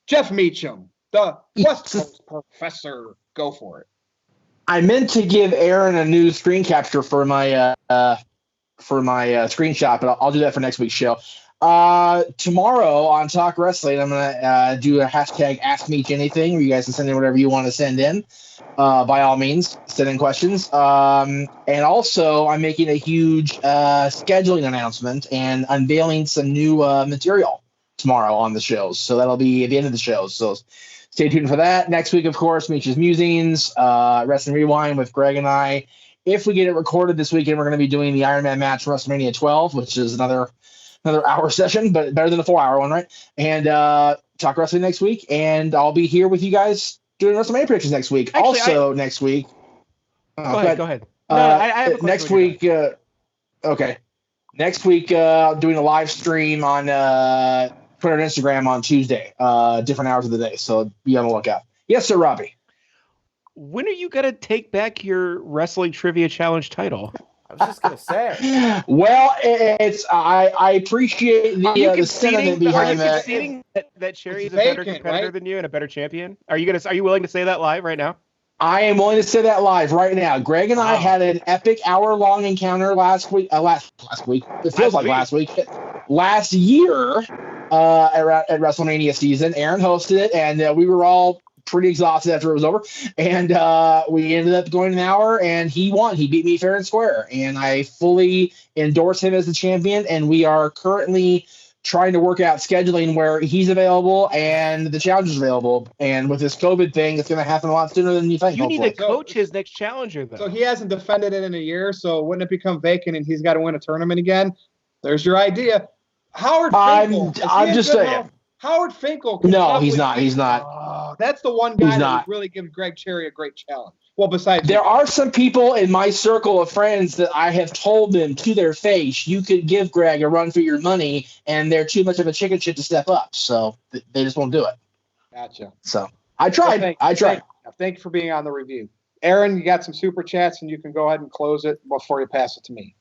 Jeff Meacham, the West Coast professor. Go for it. I meant to give Aaron a new screen capture for my screenshot, but I'll do that for next week's show. Tomorrow on Talk Wrestling, I'm gonna do a hashtag Ask Meach Anything, where you guys can send in whatever you want to send in. By all means, send in questions. And also, I'm making a huge scheduling announcement and unveiling some new material tomorrow on the shows. So that'll be at the end of the show. So stay tuned for that. Next week, of course, Meach's Musings, Wrestling Rewind with Greg and I. If we get it recorded this weekend, we're going to be doing the Iron Man match WrestleMania 12, which is another hour session, but better than a 4-hour one, right? And Talk Wrestling next week. And I'll be here with you guys doing WrestleMania predictions next week. Actually, next week. Go ahead. No, I have a next week. Okay. Next week, doing a live stream on Twitter and Instagram on Tuesday, different hours of the day. So be on the lookout. Yes, sir, Robbie. When are you going to take back your Wrestling Trivia Challenge title? I was just going to say. Well, I appreciate the sentiment behind that. Are you conceding that Sherry is a better competitor than you and a better champion? Are you willing to say that live right now? I am willing to say that live right now. Greg and I had an epic hour-long encounter last week. Last week. It feels like last week. Last year at WrestleMania season, Aaron hosted it, and we were all pretty exhausted after it was over. And we ended up going an hour, and he won. He beat me fair and square. And I fully endorse him as the champion, and we are currently trying to work out scheduling where he's available and the challenger's available. And with this COVID thing, it's going to happen a lot sooner than you think. You need to hopefully. coach his next challenger, though. So he hasn't defended it in a year, so wouldn't it become vacant and he's got to win a tournament again? There's your idea. Howard Finkel. I'm just saying. Health? Howard Finkel. No, he's not. He's not. Oh, that's the one guy that would really give Greg Cherry a great challenge. Well, besides there are some people in my circle of friends that I have told them to their face, you could give Greg a run for your money, and they're too much of a chicken shit to step up. So they just won't do it. Gotcha. So I tried. I tried. Thank you for being on the review. Aaron, you got some super chats, and you can go ahead and close it before you pass it to me.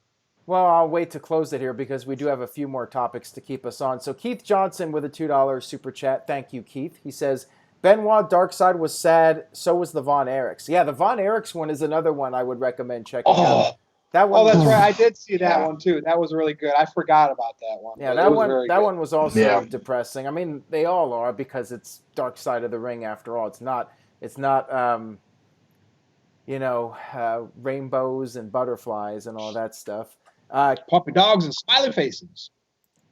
Well, I'll wait to close it here because we do have a few more topics to keep us on. So Keith Johnson with a $2 super chat. Thank you, Keith. He says, Benoit Darkseid was sad, so was the Von Erichs. Yeah, the Von Erichs one is another one I would recommend checking out. That one. Oh, that's right. I did see that one too. That was really good. I forgot about that one. Yeah, that one was also depressing. I mean, they all are because it's Dark Side of the Ring after all. It's not rainbows and butterflies and all that stuff. Puppy dogs and smiley faces.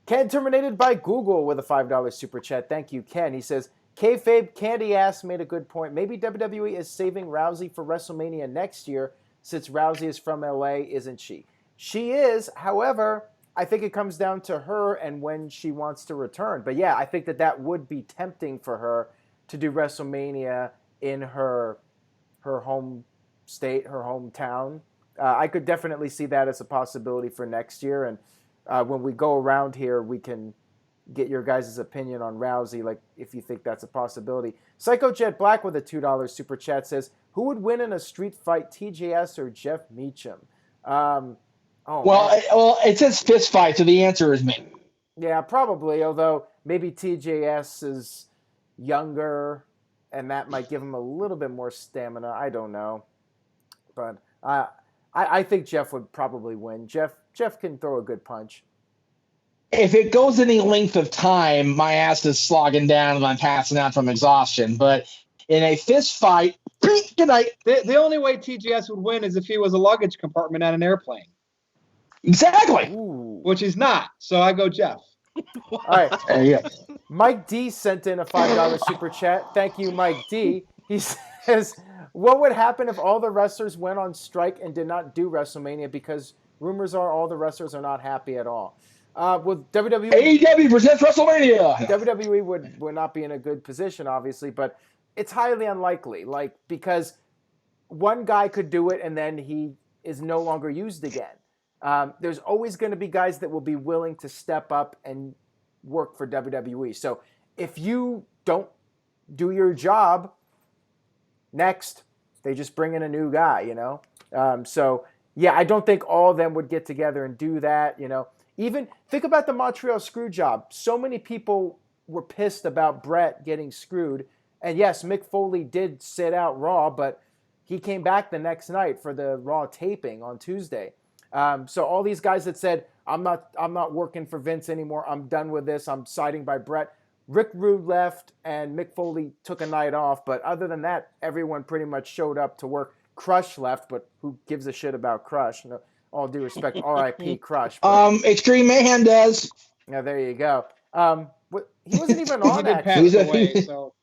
Ken terminated by Google with a $5 super chat. Thank you, Ken. He says, Kayfabe Candy Ass made a good point. Maybe WWE is saving Rousey for WrestleMania next year since Rousey is from LA, isn't she? She is. However, I think it comes down to her and when she wants to return. But yeah, I think that would be tempting for her to do WrestleMania in her home state, her hometown. I could definitely see that as a possibility for next year. And when we go around here, we can get your guys' opinion on Rousey, like if you think that's a possibility. Psycho Jet Black with a $2 super chat says, who would win in a street fight, TJS or Jeff Meacham? It says fist fight, so the answer is me. Yeah, probably, although maybe TJS is younger, and that might give him a little bit more stamina. I don't know. But I think Jeff would probably win. Jeff can throw a good punch. If it goes any length of time, my ass is slogging down and I'm passing out from exhaustion. But in a fist fight, good night. The only way TGS would win is if he was a luggage compartment on an airplane. Exactly. Ooh. Which he's not. So I go Jeff. All right. There you go. Mike D sent in a $5 super chat. Thank you, Mike D. He says, what would happen if all the wrestlers went on strike and did not do WrestleMania because rumors are all the wrestlers are not happy at all? With WWE, AEW presents WrestleMania. WWE would not be in a good position, obviously, but it's highly unlikely. Because one guy could do it and then he is no longer used again. There's always going to be guys that will be willing to step up and work for WWE. So if you don't do your job, next they just bring in a new guy. So yeah, I don't think all of them would get together and do that. Even think about the Montreal screw job. So many people were pissed about Brett getting screwed. And yes, Mick Foley did sit out Raw, but he came back the next night for the Raw taping on Tuesday. So all these guys that said, I'm not working for Vince anymore. I'm done with this. I'm siding by Brett. Rick Rude left and Mick Foley took a night off. But other than that, everyone pretty much showed up to work. Crush left, but who gives a shit about Crush? All due respect, R.I.P. Crush. Extreme Mayhem does. Yeah, there you go. He wasn't even on that. He away, so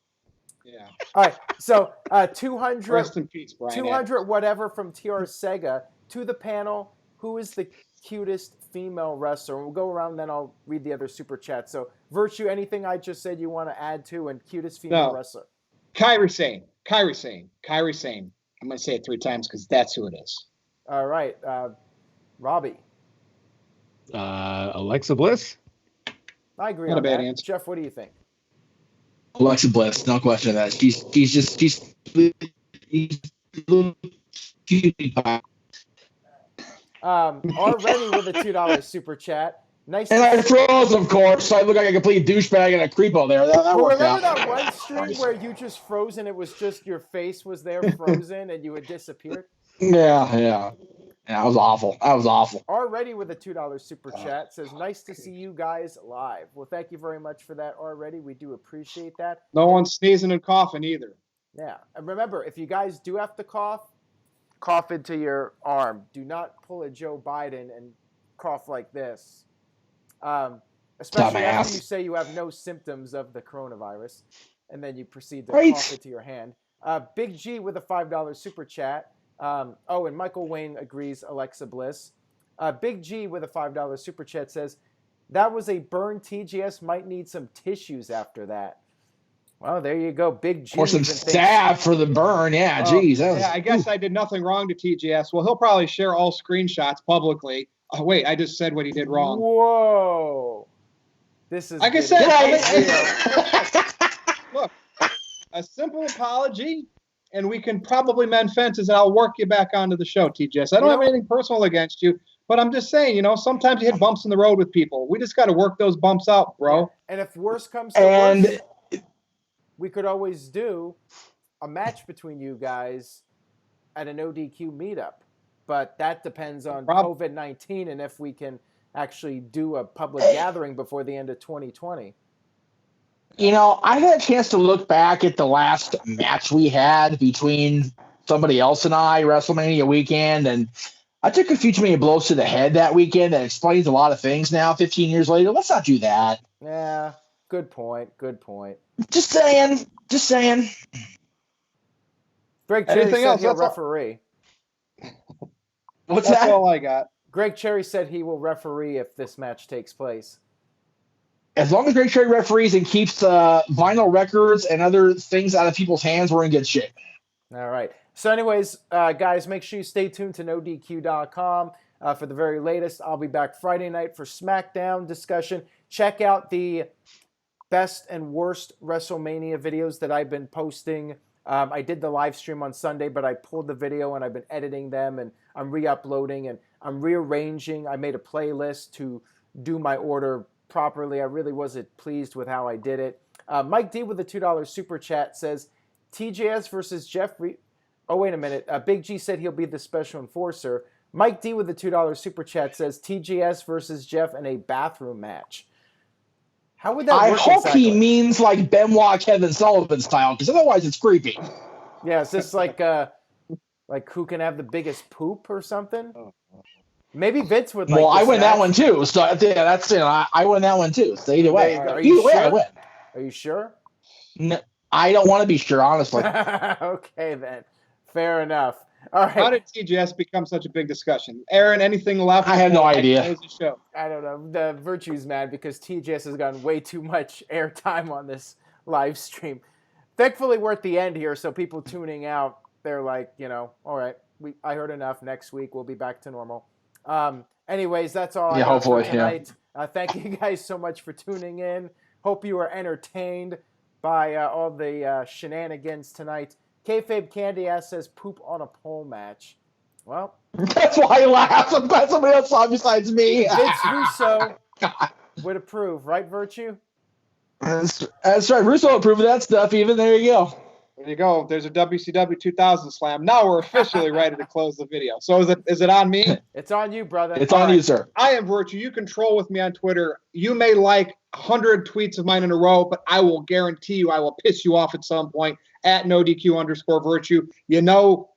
yeah. All right, so 200. Rest in peace, Brian. 200 whatever from TR Sega to the panel. Who is the cutest female wrestler? We'll go around, then I'll read the other super chats. So, Virtue, anything I just said you want to add to, and cutest female wrestler? Kairi Sane. I'm going to say it 3 times because that's who it is. All right. Robbie. Alexa Bliss. I agree Not on a bad that. answer. Jeff, what do you think? Alexa Bliss, no question of that. She's a little cutie pie. Already with a $2 super chat. Nice. And I froze, of course, so I look like a complete douchebag and a creepo there. That worked out. Remember that one stream where you just froze and it was just your face was there frozen and you had disappeared? Yeah, that was awful. Already with a $2 super chat says, nice to see you guys live. Well, thank you very much for that already. We do appreciate that. No one's sneezing and coughing either. Yeah. And remember, if you guys do have to cough into your arm. Do not pull a Joe Biden and cough like this. Especially after Dumbass. you say you have no symptoms of the coronavirus, and then you proceed to Right. cough into your hand. Big G with a $5 super chat. And Michael Wayne agrees, Alexa Bliss. Big G with a $5 super chat says, that was a burn. TGS might need some tissues after that. Well, there you go. Big G. Or some staff for the burn. Yeah, geez. I guess I did nothing wrong to TGS. Well, he'll probably share all screenshots publicly. Oh, wait, I just said what he did wrong. Whoa. This is like I said, look, a simple apology, and we can probably mend fences, and I'll work you back onto the show, TGS. I don't have anything personal against you, but I'm just saying, sometimes you hit bumps in the road with people. We just got to work those bumps out, bro. Yeah. And if worse comes to worse, we could always do a match between you guys at a NoDQ meetup. But that depends on COVID-19 and if we can actually do a public gathering before the end of 2020. I had a chance to look back at the last match we had between somebody else and I, WrestleMania weekend, and I took a few too many blows to the head that weekend. That explains a lot of things now, 15 years later. Let's not do that. Yeah, good point. Just saying. Greg Cherry said he'll referee. What's that? That's all I got. Greg Cherry said he will referee if this match takes place. As long as Greg Cherry referees and keeps vinyl records and other things out of people's hands, we're in good shape. All right. So anyways, guys, make sure you stay tuned to NoDQ.com for the very latest. I'll be back Friday night for SmackDown discussion. Check out the best and worst WrestleMania videos that I've been posting. I did the live stream on Sunday, but I pulled the video and I've been editing them and I'm re-uploading and I'm rearranging. I made a playlist to do my order properly. I really wasn't pleased with how I did it. Mike D with a $2 super chat says, TJS versus Jeff. Oh, wait a minute. Big G said he'll be the special enforcer. Mike D with the $2 super chat says TJS versus Jeff in a bathroom match. How would that work? I hope he means like Benoit Kevin Sullivan style, because otherwise it's creepy. Yeah, is this like who can have the biggest poop or something? Maybe Vince would like. Well, I win that one too. So yeah, that's I win that one too. So either way, Are you sure? I win. Are you sure? No, I don't want to be sure, honestly. Okay, then. Fair enough. All right. How did TGS become such a big discussion? Aaron, anything left? I have no idea. I don't know. The Virtue's mad because TGS has gotten way too much airtime on this live stream. Thankfully, we're at the end here, so people tuning out, they're like, all right, I heard enough. Next week, we'll be back to normal. Anyways, that's all I got for tonight. Thank you guys so much for tuning in. Hope you were entertained by all the shenanigans tonight. Kayfabe Candy Ass says poop on a pole match. Well, that's why I laughed. I'm glad somebody else saw besides me. Vince Russo would approve, right, Virtue? That's right. Russo approved of that stuff. Even there you go. There you go. There's a WCW 2000 slam. Now we're officially ready to close the video. So is it on me? It's on you, brother. It's on you, sir. I am Virtue. You can troll with me on Twitter. You may like 100 tweets of mine in a row, but I will guarantee you I will piss you off at some point at NoDQ_Virtue.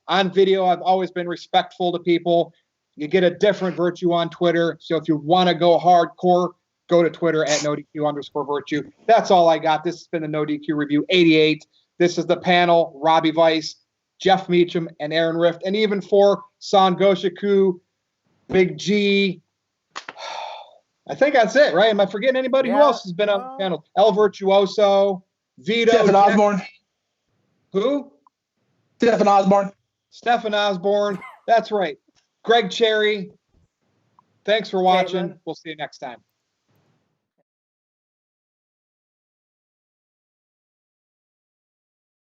On video, I've always been respectful to people. You get a different Virtue on Twitter. So if you want to go hardcore, go to Twitter at NoDQ_Virtue. That's all I got. This has been the NoDQ Review 88. This is the panel, Robbie Weiss, Jeff Meacham, and Aaron Rift. And even for San Goshiku, Big G. I think that's it, right? Am I forgetting anybody? Who else has been on the panel? El Virtuoso, Vito. Stephen Osborne. Who? Stephen Osborne. That's right. Greg Cherry. Thanks for watching. We'll see you next time.